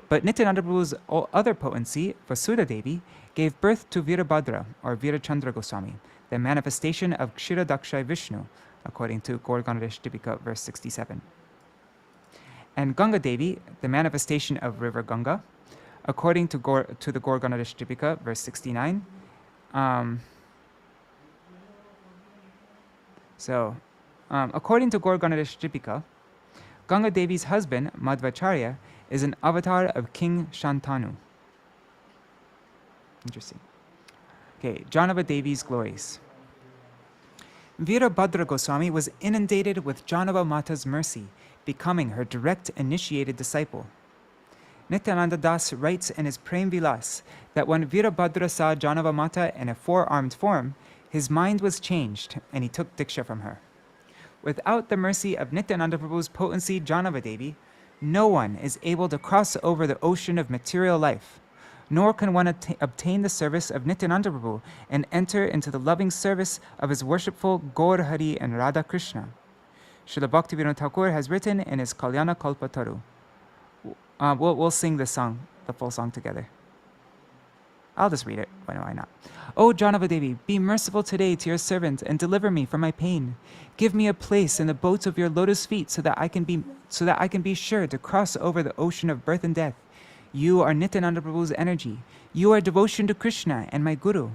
but Nityananda Prabhu's other potency, Vasudha-devi, gave birth to Virabhadra, or Virachandra Gosvāmī, the manifestation of Kshiradakshai Vishnu, according to Gaur Ganadesh Dipika, verse 67. And Ganga-devi, the manifestation of river Ganga, according to the Gaur Ganadesh Dipika, verse 69. According to Gaur Ganadesh Dipika, Ganga Devi's husband, Madhvacharya, is an avatar of King Shantanu. Interesting. Okay, Jāhnavā-devi's glories. Virabhadra Goswami was inundated with Jahnava Mātā's mercy, becoming her direct initiated disciple. Nityananda Das writes in his Prem Vilas that when Virabhadra saw Jahnava Mātā in a 4-armed form, his mind was changed and he took Diksha from her. Without the mercy of Nityananda Prabhu's potency Jāhnavā-devi, no one is able to cross over the ocean of material life, nor can one obtain the service of Nityananda Prabhu and enter into the loving service of his worshipful Gaur Hari and Radha Krishna. Śrīla Bhaktivinoda Thakur has written in his Kalyana Kalpataru. We'll sing this song, the full song together. I'll just read it. Why not? O Jāhnavā-devī, be merciful today to your servant and deliver me from my pain. Give me a place in the boat of your lotus feet so that I can be sure to cross over the ocean of birth and death. You are Nityananda Prabhu's energy. You are devotion to Krishna and my Guru.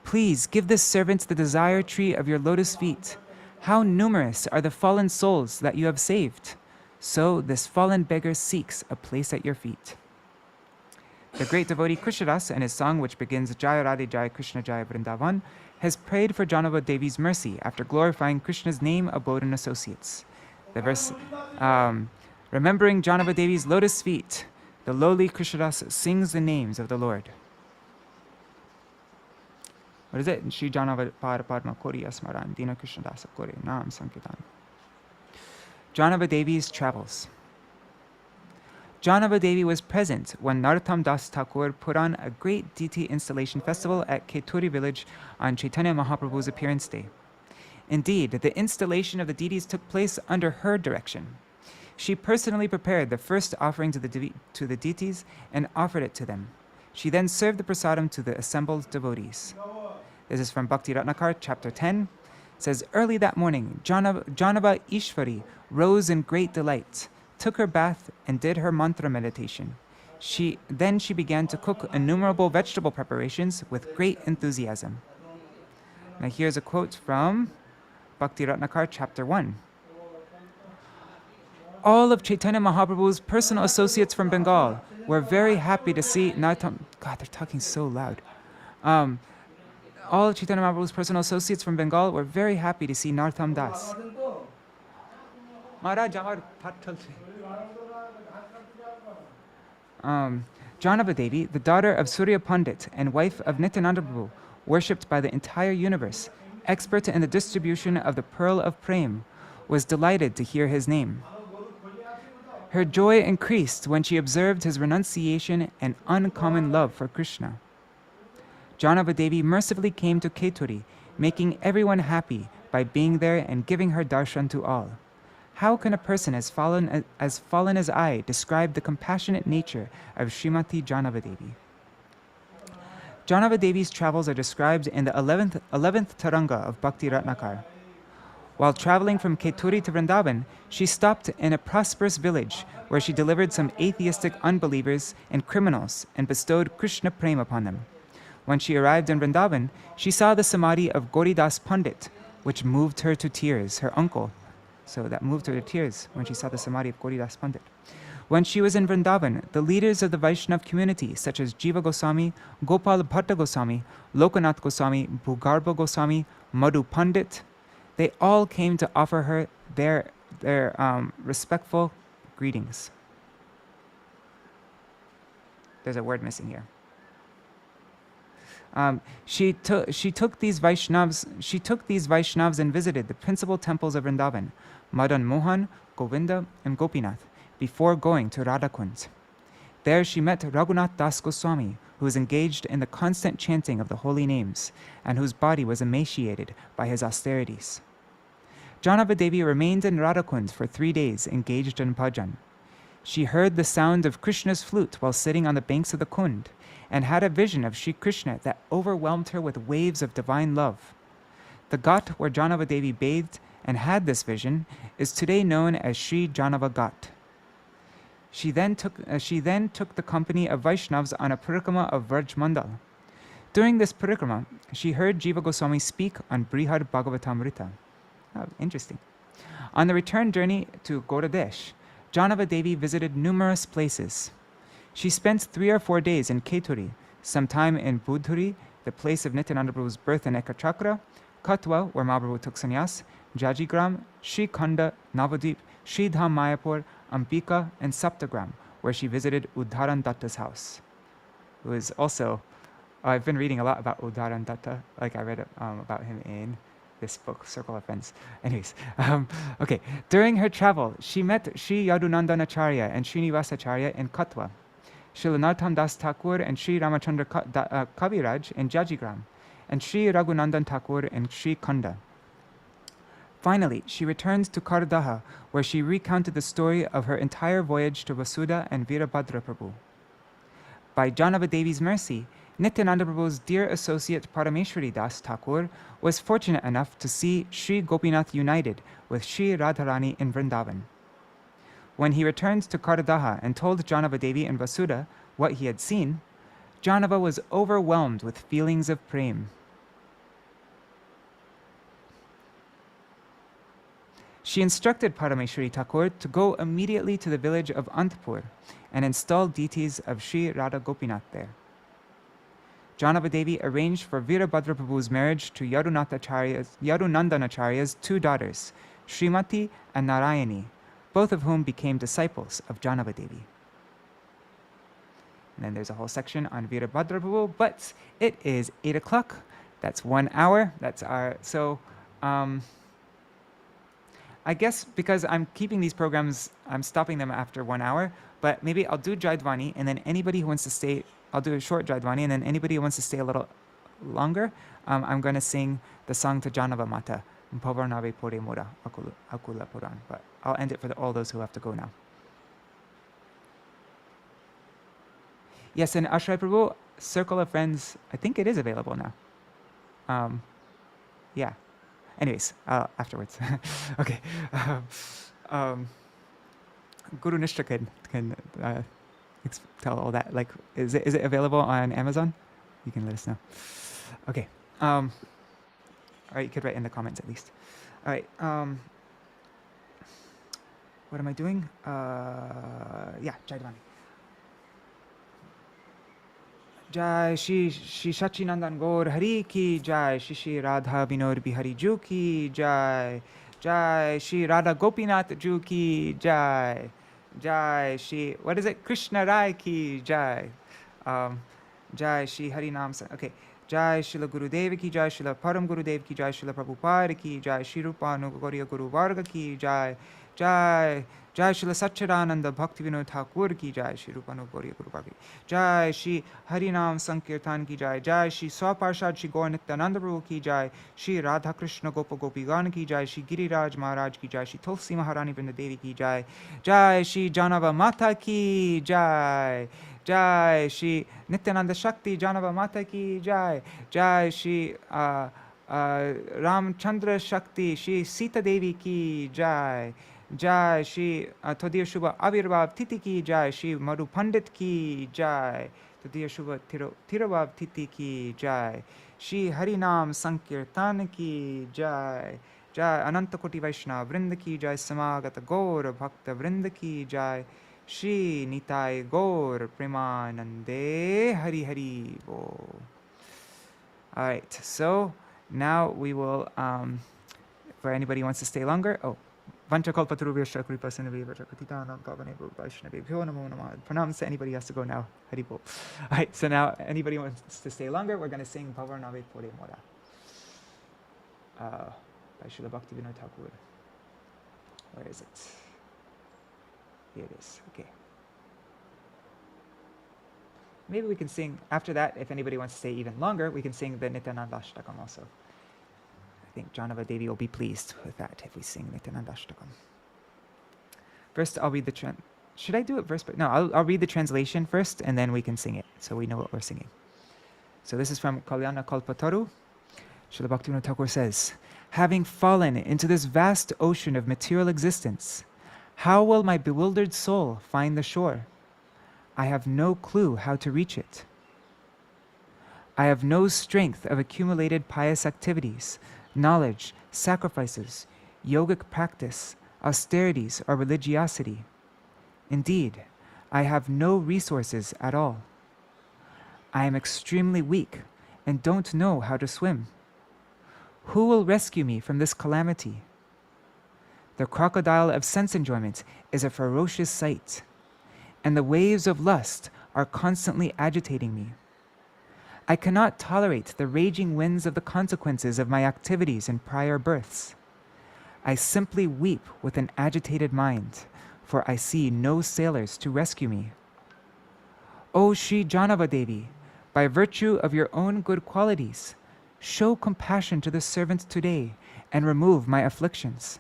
Please give this servant the desire tree of your lotus feet. How numerous are the fallen souls that you have saved. So this fallen beggar seeks a place at your feet. The great devotee Krishnadas, in his song which begins Jaya Radhe Jaya Krishna Jaya Vrindavan, has prayed for Jāhnavā-devi's mercy after glorifying Krishna's name, abode, and associates. The verse, remembering Jāhnavā-devi's lotus feet, the lowly Krishnadas sings the names of the Lord. What is it? Shri Jāhnava Padma Kori Asmaran Dina Krishnadasa Kori Nam Sankirtan. Jāhnavā-devi's travels. Jāhnavā-devi was present when Narottam Das Thakur put on a great deity installation festival at Keturi village on Chaitanya Mahaprabhu's appearance day. Indeed, the installation of the deities took place under her direction. She personally prepared the first offering to the deities and offered it to them. She then served the prasadam to the assembled devotees. This is from Bhakti Ratnakar, chapter 10. It says, early that morning, Jāhnava Ishvari rose in great delight, took her bath, and did her mantra meditation. Then she began to cook innumerable vegetable preparations with great enthusiasm. Now here's a quote from Bhakti Ratnakar, chapter 1. All of Chaitanya Mahaprabhu's personal associates from Bengal were very happy to see Narottam. God, they're talking so loud. All of Chaitanya Mahaprabhu's personal associates from Bengal were very happy to see Narottam Das. Jāhnavā-devi, the daughter of Surya Pandit and wife of Nityananda Prabhu, worshipped by the entire universe, expert in the distribution of the pearl of Prem, was delighted to hear his name. Her joy increased when she observed his renunciation and uncommon love for Krishna. Jāhnavā-devi mercifully came to Keturi, making everyone happy by being there and giving her darshan to all. How can a person as fallen as I describe the compassionate nature of Srimati Jāhnavā-devi? Jāhnavā-devi's travels are described in the 11th Taranga of Bhakti Ratnakar. While traveling from Keturi to Vrindavan, she stopped in a prosperous village where she delivered some atheistic unbelievers and criminals and bestowed Krishna Prem upon them. When she arrived in Vrindavan, she saw the samadhi of Gauridas Pandit, which moved her to tears, her uncle. So that moved her to tears when she saw the samadhi of Gauridas Pandit. When she was in Vrindavan, the leaders of the Vaishnava community, such as Jiva Gosvāmī, Gopal Bhatta Gosvāmī, Lokanath Gosvāmī, Bhugarbha Gosvāmī, Madhu Paṇḍita, they all came to offer her their respectful greetings. There's a word missing here. She took these Vaishnavas and visited the principal temples of Vrindavan, Madan Mohan, Govinda, and Gopinath, before going to Radhakund. There she met Raghunath Das Goswami, who was engaged in the constant chanting of the holy names, and whose body was emaciated by his austerities. Jāhnavā-devi remained in Radhakund for 3 days, engaged in bhajan. She heard the sound of Krishna's flute while sitting on the banks of the Kund, and had a vision of Sri Krishna that overwhelmed her with waves of divine love. The ghat where Jāhnavā-devi bathed and had this vision is today known as Sri Jāhnava Ghat. She then took the company of Vaishnavas on a parikrama of Vraj Mandal. During this parikrama, she heard Jiva Goswami speak on Brihad Bhagavatamrita. Oh, interesting. On the return journey to Gauradesh, Jāhnavā-devi visited numerous places. She spent 3 or 4 days in Keturi, some time in Budhuri, the place of Nityananda Prabhu's birth in Ekachakra, Katwa, where Mahaprabhu took sannyas, Jajigram, Srikhanda, Navadvip, Sridham Mayapur, Ambika, and Saptagram, where she visited Uddharan Datta's house. Who is also, I've been reading a lot about Uddharan Datta, like I read about him in this book, Circle of Friends. Anyways, okay. During her travel, she met Sri Yadunandanacharya and Srinivasacharya in Katwa, Śrīla Narottam Das Thakur and Sri Ramachandra Kaviraj in Jajigram, and Sri Raghunandan Thakur in Sri Khanda. Finally, she returned to Kardaha, where she recounted the story of her entire voyage to Vasudha and Virabhadra Prabhu. By Jāhnavā-devi's mercy, Nityananda Prabhu's dear associate Parameshwari Das Thakur was fortunate enough to see Sri Gopinath united with Sri Radharani in Vrindavan. When he returned to Karadaha and told Jāhnavā-devī and Vasudha what he had seen, Jāhnava was overwhelmed with feelings of prem. She instructed Parameshwari Thakur to go immediately to the village of Antapur and install deities of Sri Radha Gopinath there. Jāhnavā-devī arranged for Virabhadra Prabhu's marriage to Yadunandanacharya's two daughters, Srimati and Narayani, both of whom became disciples of Jāhnavā-devī. And then there's a whole section on Virabhadra Prabhu, but it is 8 o'clock. That's 1 hour. That's our, so I guess because I'm keeping these programs, I'm stopping them after 1 hour, but maybe I'll do Jaidvani, and then anybody who wants to stay, I'll do a short Jaidvani, and then anybody who wants to stay a little longer, I'm going to sing the song to Jahnava Mātā, Pavarnave Pore Mora, Akula Puran. But I'll end it for all those who have to go now. Yes, and Ashray Prabhu, Circle of Friends, I think it is available now. Yeah. Anyways, afterwards. Okay. Guru Nishta can tell all that. Like, is it available on Amazon? You can let us know. Okay. All right, you could write in the comments at least. All right. What am I doing? Yeah, Jaidvani. Jai Shri Sachinandan Gaur Hari Ki Jai, Shri Radha Vinod Bihari Ju Ki Jai, Jai Shri Radha Gopinath Ju Ki Jai, Jai Shri, what is it? Krishna Rai Ki Jai, Jai Shri Hari Nam. Okay. Jai Śrīla Gurudev Ki Jai, Śrīla Param Gurudev Ki Jai, Śrīla Prabhupada Ki Jai, Shri Rupanugariya Guru Varga Ki Jai, Jai Jai Śrīla Satchidananda Bhakti Vinod Thakur Ki Jai, Shri Rupanugariya Guru Varga Ki Jai, Shri Harinam Sankirtan Ki Jai, Jai Shri Swaparshad Shri Gaur Nityananda Prabhu Ki Jai, Shri Radha Krishna Gopa Gopigan Ki Jai, Shri Giriraj Maharaj Ki Jai, Shri Tulsi Maharani Vrindadevi Ki Jai, Jai Shri Jahnava Mātā Ki Jai, Jai Shri Nityananda Shakti Jahnava Mātā Ki Jai, Jai Shri Ramchandra Shakti Shri Sītā-devī Ki Jai, Jai Shri Todiya Shubha Avirbhav Titi Ki Jai, Shri Madhu Paṇḍita Ki Jai, Todiya Shubha Tirabhav Titi Ki Jai, Shri Harinam Sankirtan Ki Jai, Jai Ananta Koti Vaishnava Vrinda Ki Jai, Samagata Gaur Bhakta Vrinda Ki Jai, Shri Nitai Gaur Premanande Hari Hari Bo. All right, so now we will, for anybody who wants to stay longer, Vanchakalpatarubhyascha kripasinabhya chakatitanam pavanebhyo vaishnavebhyo namo namah. Pranams to anybody who has to go now. Hari Bo. All right, so now anybody who wants to stay longer, we're going to sing Pavarnave Pore Mora by Srila Bhakti Vinod Thakur. Where is it? Here it is. Okay. Maybe we can sing, after that, if anybody wants to stay even longer, we can sing the Nityanandashtakam also. I think Jāhnavā-devī will be pleased with that if we sing Nityanandashtakam. First, I'll read the should I do it verse by? No, I'll read the translation first, and then we can sing it, so we know what we're singing. So this is from Kalyana Kalpataru. Srila Bhaktivinoda Thakur says, having fallen into this vast ocean of material existence, how will my bewildered soul find the shore? I have no clue how to reach it. I have no strength of accumulated pious activities, knowledge, sacrifices, yogic practice, austerities, or religiosity. Indeed, I have no resources at all. I am extremely weak and don't know how to swim. Who will rescue me from this calamity? The crocodile of sense enjoyment is a ferocious sight, and the waves of lust are constantly agitating me. I cannot tolerate the raging winds of the consequences of my activities in prior births. I simply weep with an agitated mind, for I see no sailors to rescue me. O Shri Jāhnavā-devī, by virtue of your own good qualities, show compassion to the servant today and remove my afflictions.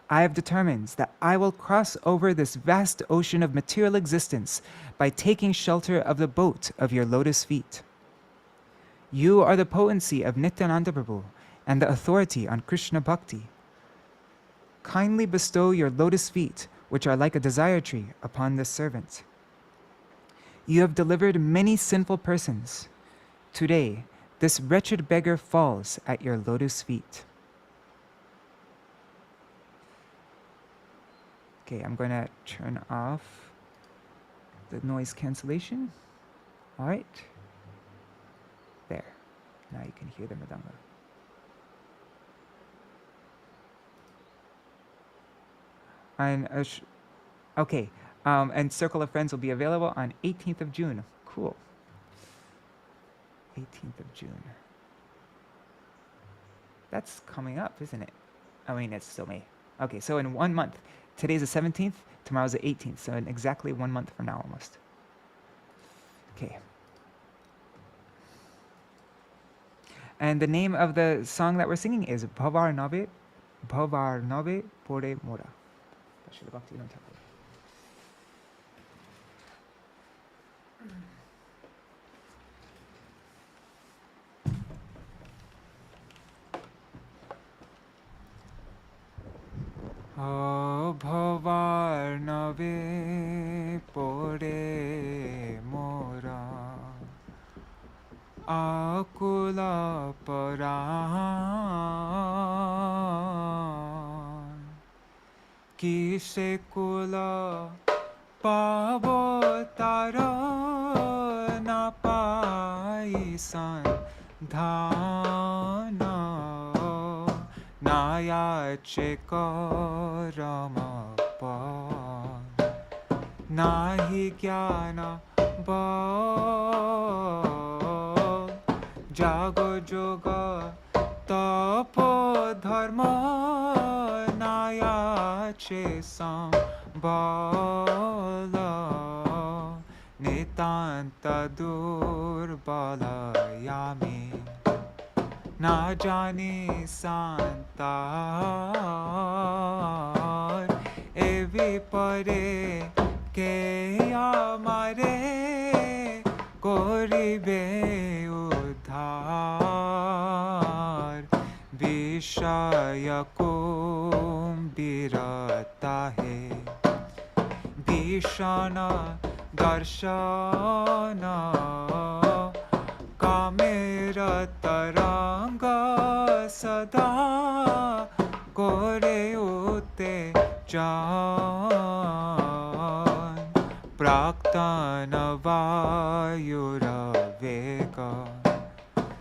I have determined that I will cross over this vast ocean of material existence by taking shelter of the boat of your lotus feet. You are the potency of Nityananda Prabhu and the authority on Krishna Bhakti. Kindly bestow your lotus feet, which are like a desire tree, upon this servant. You have delivered many sinful persons. Today, this wretched beggar falls at your lotus feet. Okay, I'm going to turn off the noise cancellation. All right. There. Now you can hear the mridanga. And okay, and Circle of Friends will be available on 18th of June. Cool. 18th of June. That's coming up, isn't it? I mean, it's still May. Okay, so in 1 month. Today's the 17th, tomorrow's the 18th, so in exactly 1 month from now almost. Okay. And the name of the song that we're singing is Bhāratī Pore Mora. Śrīla Bhakti Thakur. Bhāratī Pore Mora Akula Paran Kise Kula Pavo Tara Na Paisan Dhana Nayache Karamapan Nahi Jnana Bal Jago Joga Tapo Dharma Nayache Sambala Nitanta Durbala Yami Na jani santar evi pare ke amare koribe udhar vishaya kumbirata hai bhishana darshana Kamera taranga sada kore ute jan praktana vayura vega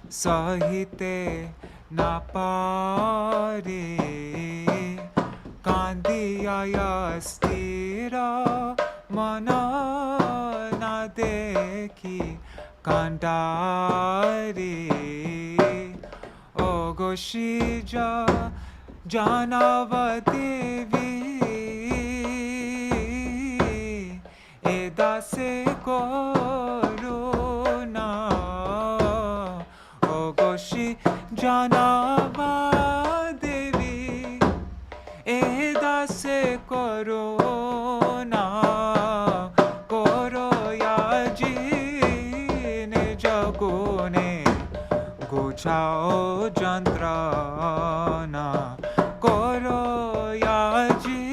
sahite napare kandiyaya stira mana na dekhi Kandari O Goshija Jāhnavā-devī Edase Koruna O Goshi Jāhnavā-devī Edase Koruna Guchao jantrana koro yaji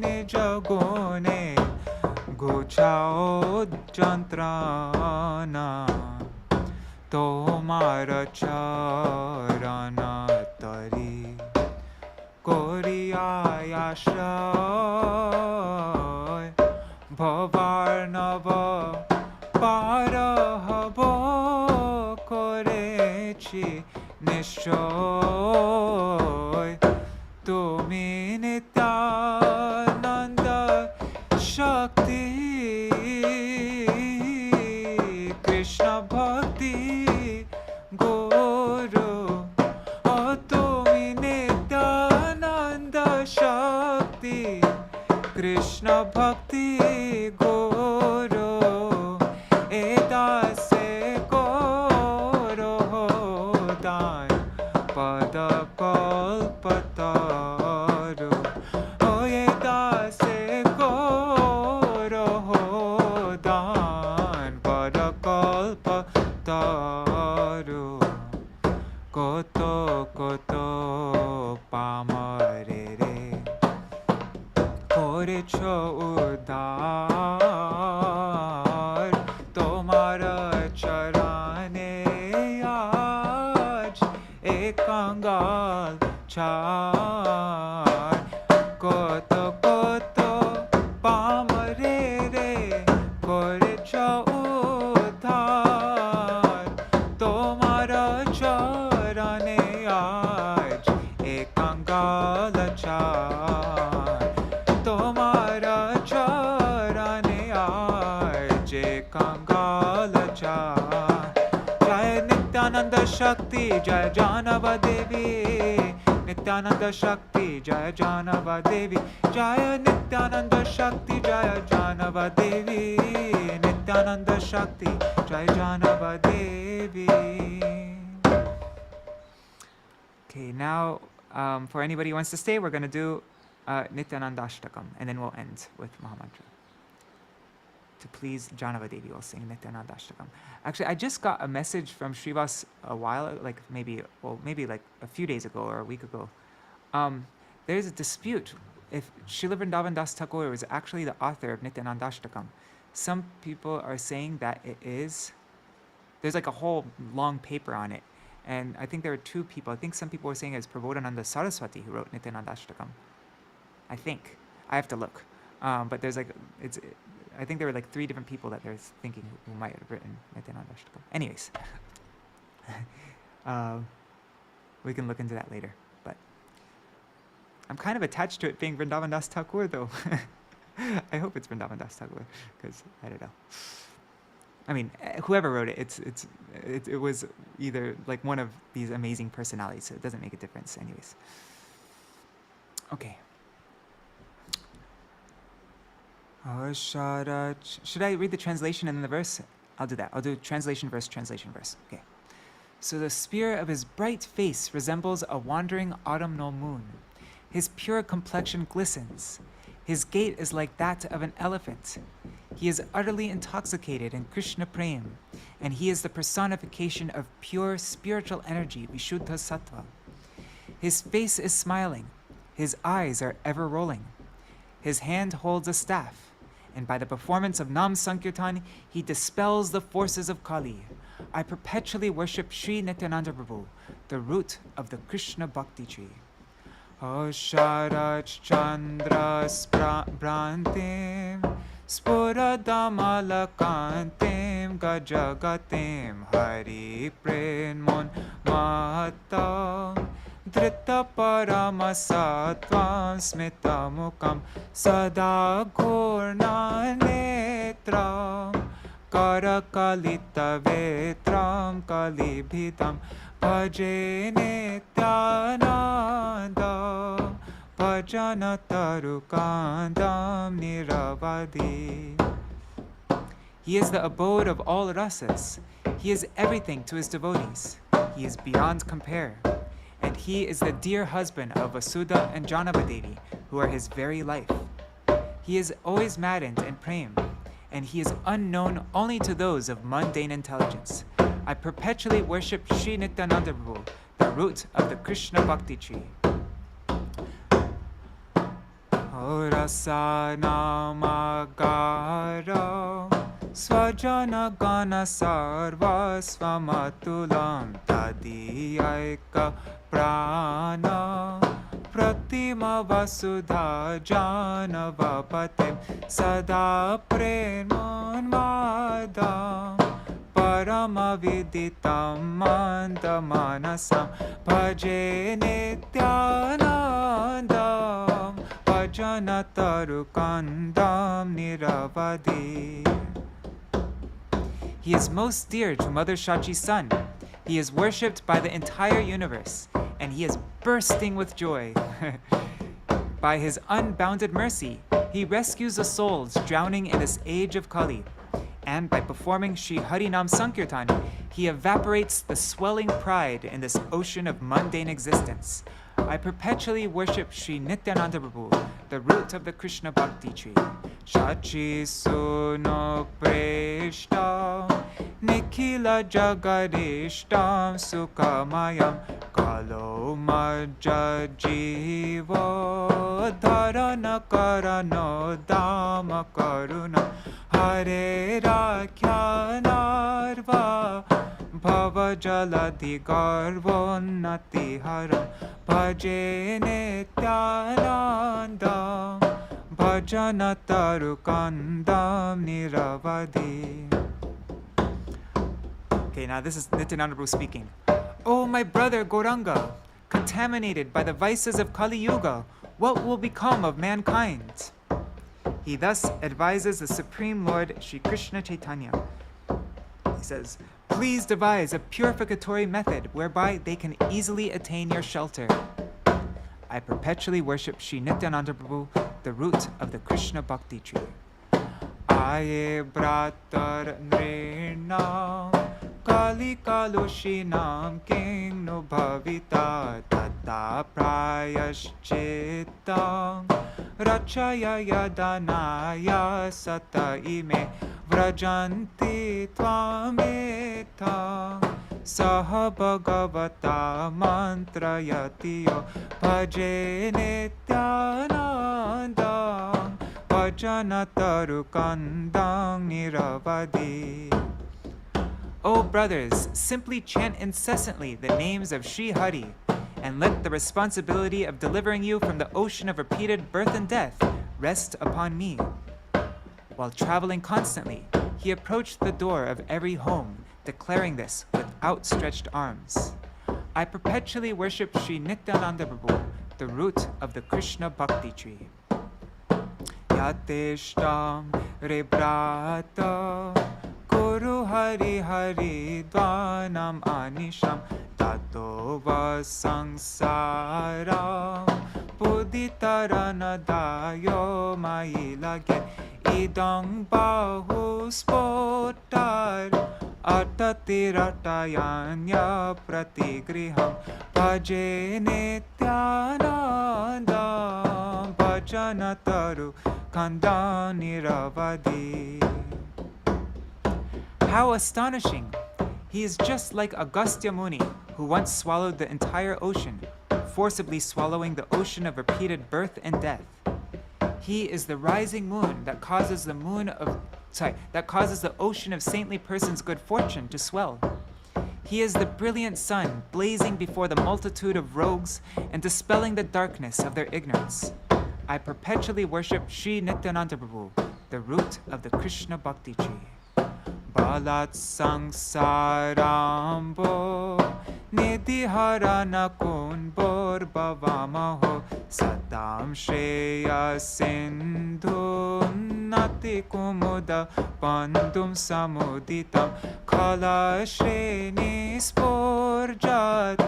nijagone Guchao jantrana tomara charana tari koriya yashay bhavarnava parahabo Nishoy Tumi Nityananda Shakti Krishna Bhakti Guru O Tumi Nityananda Shakti Krishna Bhakti Guru Edase Pada Kalpataru namaskar, tomara charane aaj ek kangal char, koto koto pamare re korecha udhar, tomara charane aaj ek kangal char, tomara charane aaj ek kangal char. Jai Nityananda Shakti, Jai Jāhnavā-devī, Nityananda Shakti, Jai Jāhnavā-devī, Jai Nityananda Shakti, Jai Jāhnavā-devī, Nityananda Shakti, Jai Jāhnavā-devī. Okay, now for anybody who wants to stay, we're going to do Nityanandashtakam, and then we'll end with Mahamantra. To please Jāhnavā-devī, we'll sing Nityanandashtakam. Actually, I just got a message from Srivas a while, like maybe like a few days ago or a week ago. There's a dispute if Śrīla Vrindavan Das Thakur was actually the author of Nityanandashtakam. Some people are saying that it is. There's like a whole long paper on it. And I think there are two people. I think some people were saying it's Prabodhananda Saraswati who wrote Nityanandashtakam. I think. I have to look. But there's like, I think there were like 3 different people that they're thinking who might have written Nityanandashtakam. Anyways, we can look into that later. But I'm kind of attached to it being Vrindavan Das Thakur though. I hope it's Vrindavan Das Thakur, because I don't know. I mean, whoever wrote it, it was either like one of these amazing personalities, so it doesn't make a difference anyways. Okay. Should I read the translation and then the verse? I'll do that. I'll do translation, verse. Okay. So the sphere of his bright face resembles a wandering autumnal moon. His pure complexion glistens. His gait is like that of an elephant. He is utterly intoxicated in Krishna Prem, and he is the personification of pure spiritual energy, Vishuddha Sattva. His face is smiling. His eyes are ever rolling. His hand holds a staff, and by the performance of Nam Sankirtan, he dispels the forces of Kali. I perpetually worship Sri Nityananda Prabhu, the root of the Krishna Bhakti tree. Sharach Chandra Sprantim Spuradamalakantim Gajagatim Hari Prenmon Mahatam Drita Paramasatvam Smitamukam Sada Gurna Netram Karakalita Vetram Kalibhitam Bhaje Nityananda Bhajana Tarukandam Niravadi. He is the abode of all rasas. He is everything to his devotees. He is beyond compare. And he is the dear husband of Vasudha and Jāhnavā-devī, who are his very life. He is always maddened in prem, and he is unknown only to those of mundane intelligence. I perpetually worship Sri Nityananda Prabhu, the root of the Krishna Bhakti tree. Rasa namagara Svajana gana sarva svamatulam tadiyaika prana pratima vasudha janava patim sada preman madam parama viditam manda manasam bhaje nityanandam bhajana tarukandam niravadi. He is most dear to Mother Shachi's son. He is worshipped by the entire universe, and he is bursting with joy. By his unbounded mercy, he rescues the souls drowning in this age of Kali. And by performing Sri Harinam Sankirtan, he evaporates the swelling pride in this ocean of mundane existence. I perpetually worship Sri Nityananda Prabhu, the root of the Krishna Bhakti tree. Shachi suno preshta Nikhila jagadishtam sukhamayam kalo majja jivo dharana karano dama karuna hare rakyanarva bhava jaladi garvonnati haram bhaje nityanandam bhajana tarukandam niravadi. Okay, now this is Nityananda Prabhu speaking. Oh, my brother Gauranga, contaminated by the vices of Kali Yuga, what will become of mankind? He thus advises the Supreme Lord Shri Krishna Chaitanya. He says, please devise a purificatory method whereby they can easily attain your shelter. I perpetually worship Shri Nityananda Prabhu, the root of the Krishna Bhakti tree. Aye bratar nrinam Kali kalushinam king no bhavita tata prayashchitam rachaya yadanaya sata ime vrajanti tvameta saha bhagavata mantrayatiyo bhaje nityanandam bhajana tarukandam niravadi. O brothers, simply chant incessantly the names of Sri Hari, and let the responsibility of delivering you from the ocean of repeated birth and death rest upon me. While traveling constantly, he approached the door of every home, declaring this with outstretched arms. I perpetually worship Sri Nityananda Prabhu, the root of the Krishna Bhakti tree. Yateshtam rebrata Guru Hari Hari Dvanam Anisham Tato Vasangsara Buddhitaranadayo Mailage Idang Bahu Spotar Atatiratayanya Pratigriham Bhaje Nityananda Bhajanataru Kandaniravadi. How astonishing! He is just like Agastya Muni, who once swallowed the entire ocean, forcibly swallowing the ocean of repeated birth and death. He is the rising moon that causes the ocean of saintly persons' good fortune to swell. He is the brilliant sun blazing before the multitude of rogues and dispelling the darkness of their ignorance. I perpetually worship Sri Nityananda Prabhu, the root of the Krishna Bhakti tree. Balat Sangsarambo Nidhiharana Kunbor Bhavamaho Satam Shreya Sindhu Nati Kumuda Bandum Samuditam Kala Shreni Sporjat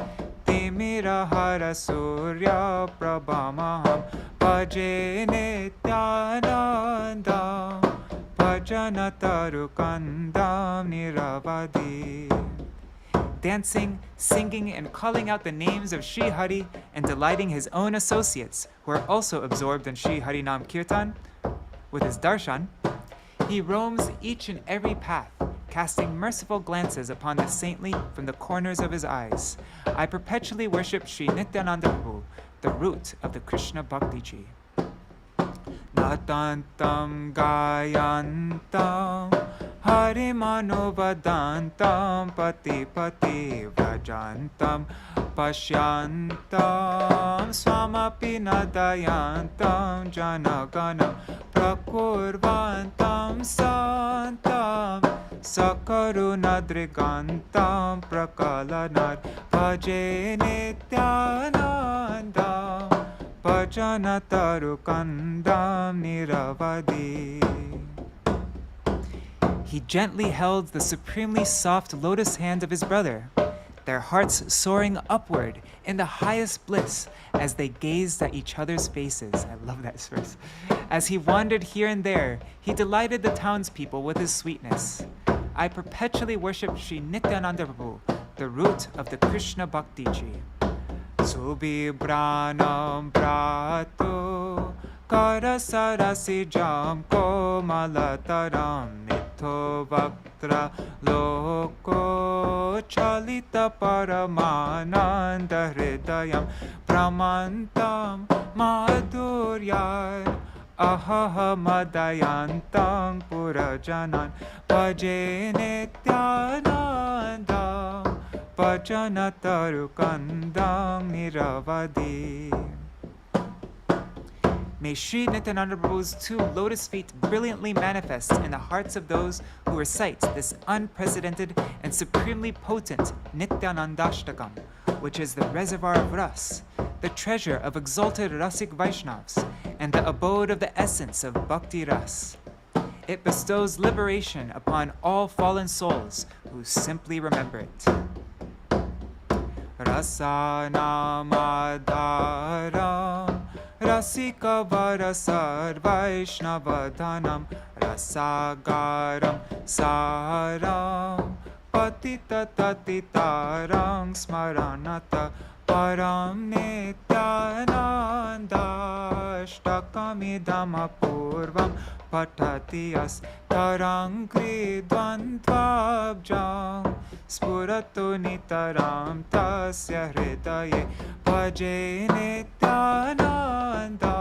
Timirahara Surya Prabhamaham Bhaje Nityananda Bhajana tarukandam niravadi. Dancing, singing, and calling out the names of Sri Hari and delighting his own associates who are also absorbed in Sri Harinam Kirtan with his darshan, he roams each and every path, casting merciful glances upon the saintly from the corners of his eyes. I perpetually worship Sri Nityananda Prabhu, the root of the Krishna Bhakti tree. Natantam gayantam harimanuvadhantam pati pati vrajantam pashyantam swamapi nadayantam janaganam prakurvantam santam sakarunadrigantam prakalanar bhaje nityanandam Bhajana tarukandam niravadi. He gently held the supremely soft lotus hand of his brother, their hearts soaring upward in the highest bliss as they gazed at each other's faces. I love that verse. As he wandered here and there, he delighted the townspeople with his sweetness. I perpetually worship Sri Nityananda Prabhu, the root of the Krishna Bhakti tree. Subhibranam Brato Karasarasi Jam Komalataram Atho Vaktra Loko Chalita Paramananda Hridayam Pramantam Madhuryar Ahaha Madayantam Purajanan Bhaje Nityanandam Pajanataru-kandam Niravadi. May Sri Nityananda Prabhu's two lotus feet brilliantly manifest in the hearts of those who recite this unprecedented and supremely potent Nityanandashtakam, which is the reservoir of ras, the treasure of exalted rasic Vaishnavas, and the abode of the essence of Bhakti ras. It bestows liberation upon all fallen souls who simply remember it. Rasanamadaram Rasika Varasar Vaishnavadhanam Rasagaram Saram Patita Tatitaram Smaranata Param Nityananda Shtakamidamapurvam Patatiyas Tarangri Dvandvabjam Spuratu Nitaram Tasya Hridaye Bhaje Nityananda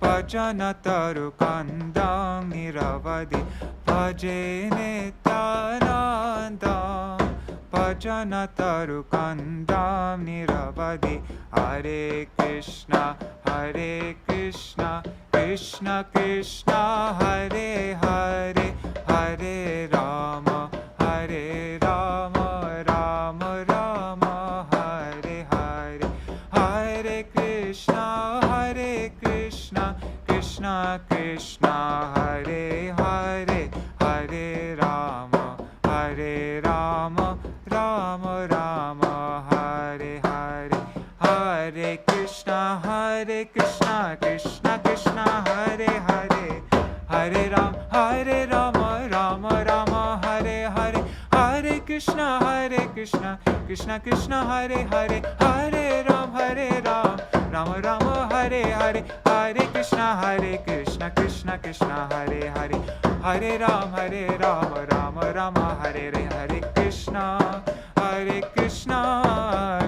Bhajanataru-kandam Niravadi Bhaje Nityananda Bhajanataru-kandam Niravadi. Hare Krishna Krishna Krishna Hare Hare Hare Rama Rama Rama Hare Hare. Hare Krishna Krishna Krishna Hare Hare Hare Rama Rama Rama Hare Hare. Hare Krishna Krishna Krishna Hare Hare Hare Rama Rama Rama Hare Hare. Hare Krishna Krishna Krishna Hare Hare Hare Rama Rama Hare Hare. Hare Krishna Krishna Krishna Hare Hare Hare Rama Rama Rama Hare Hare. Krishna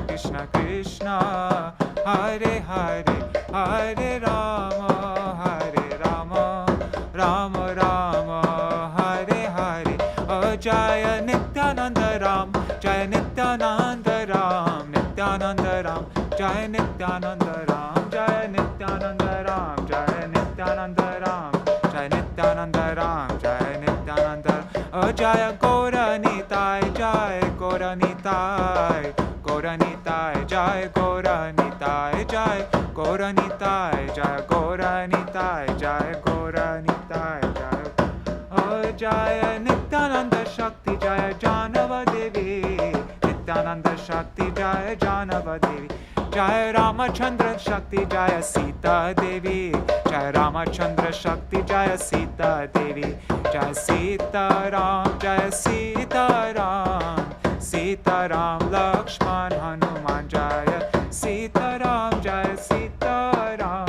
Krishna Krishna Hare Hare Hare Rama Rama Rama Hare Hare. Jaya Nityananda Ram Jaya Nityananda Ram Nityananda Ram Jaya Nityananda Ram Jaya Nityananda Ram Jaya Nityananda Ram Jaya Nityananda Ram Jaya Nityananda. Jaya Gauranitai Jaya Gauranitai Gauranitai Jaya Gauranitai Jaya Gauranitai Jaya Gauranitai Jaya Gauranitai Jaya. Jaya Nityananda Shakti Jaya Jāhnavā-devī Nityananda Shakti Jaya Jāhnavā-devī. Jaya Ramachandra Shakti Jaya Sītā-devī Jaya Ramachandra Shakti Jaya Sītā-devī. Jaya Sītāram Jaya Sītāram Sītāram Lakshman Hanuman Jaya Sītāram Jaya Sītāram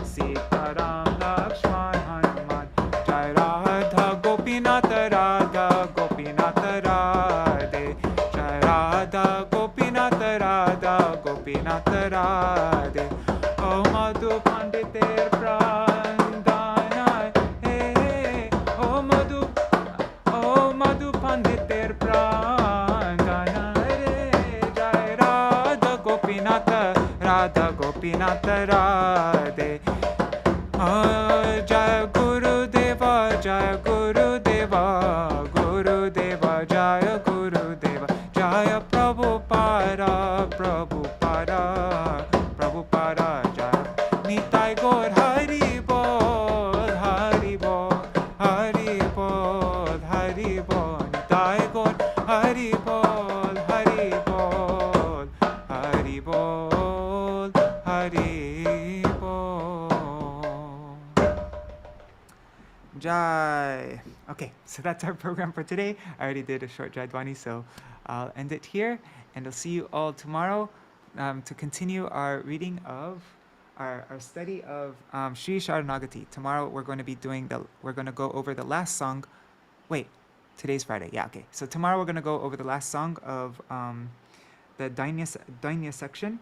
Sītāram Lakshman Hanuman. Jaya Radha Gopinatha Radha Gopinatha Radhe Jaya Radha Gopinatha Radha Gopinatha Radhe. O Madhu Paṇḍita Pradhanai O Madhu Paṇḍita Pradhanai Jaya Radha Gopinatha Radhe. Jaya Gurudeva Jaya Gurudeva Gurudeva Jaya Gurudeva. Jaya Prabhupada Jaya Nitai Gaur Hari Bol Hari Bol Hari Bol Hari Bol Nitai Gaur Hari Bol Hari Bol Hari Bol Hari Bol. Jai. Okay, so that's our program for today. I already did a short Jaidwani, so I'll end it here, and I'll see you all tomorrow to continue our reading of our study of Sri Sharanagati. Tomorrow we're going to go over the last song wait, today's Friday. Yeah, okay. So tomorrow we're going to go over the last song of the Dainya section.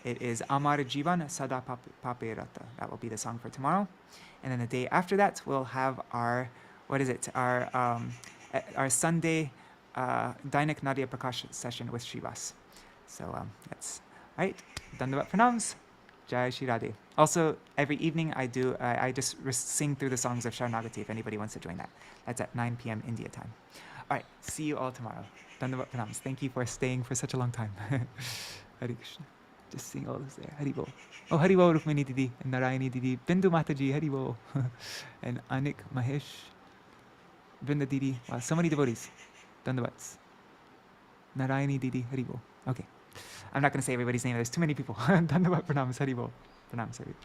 It is Amar Jivan Sada Paperata. That will be the song for tomorrow. And then the day after that, we'll have our, our Sunday Dainik Nadia Prakash session with Srivas. So that's all right. Dandavad pranams. Jai Shri Radhe. Also, every evening I just sing through the songs of Sharnagati if anybody wants to join that. That's at 9 p.m. India time. All right, see you all tomorrow. Dandavad pranams. Thank you for staying for such a long time. Hare Krishna. Just sing all this there. Hari Bol. Oh, Hari Bol, Rukmini Didi, and Narayani Didi, Bindu Mataji, Hari Bol, and Anik Mahesh, Brinda Didi. Wow, so many devotees. Dandavats. Narayani Didi, Hari Bol. Okay. I'm not going to say everybody's name. There's too many people. Dandavad pranams, Hari Bol. Pranams, Hari Bol.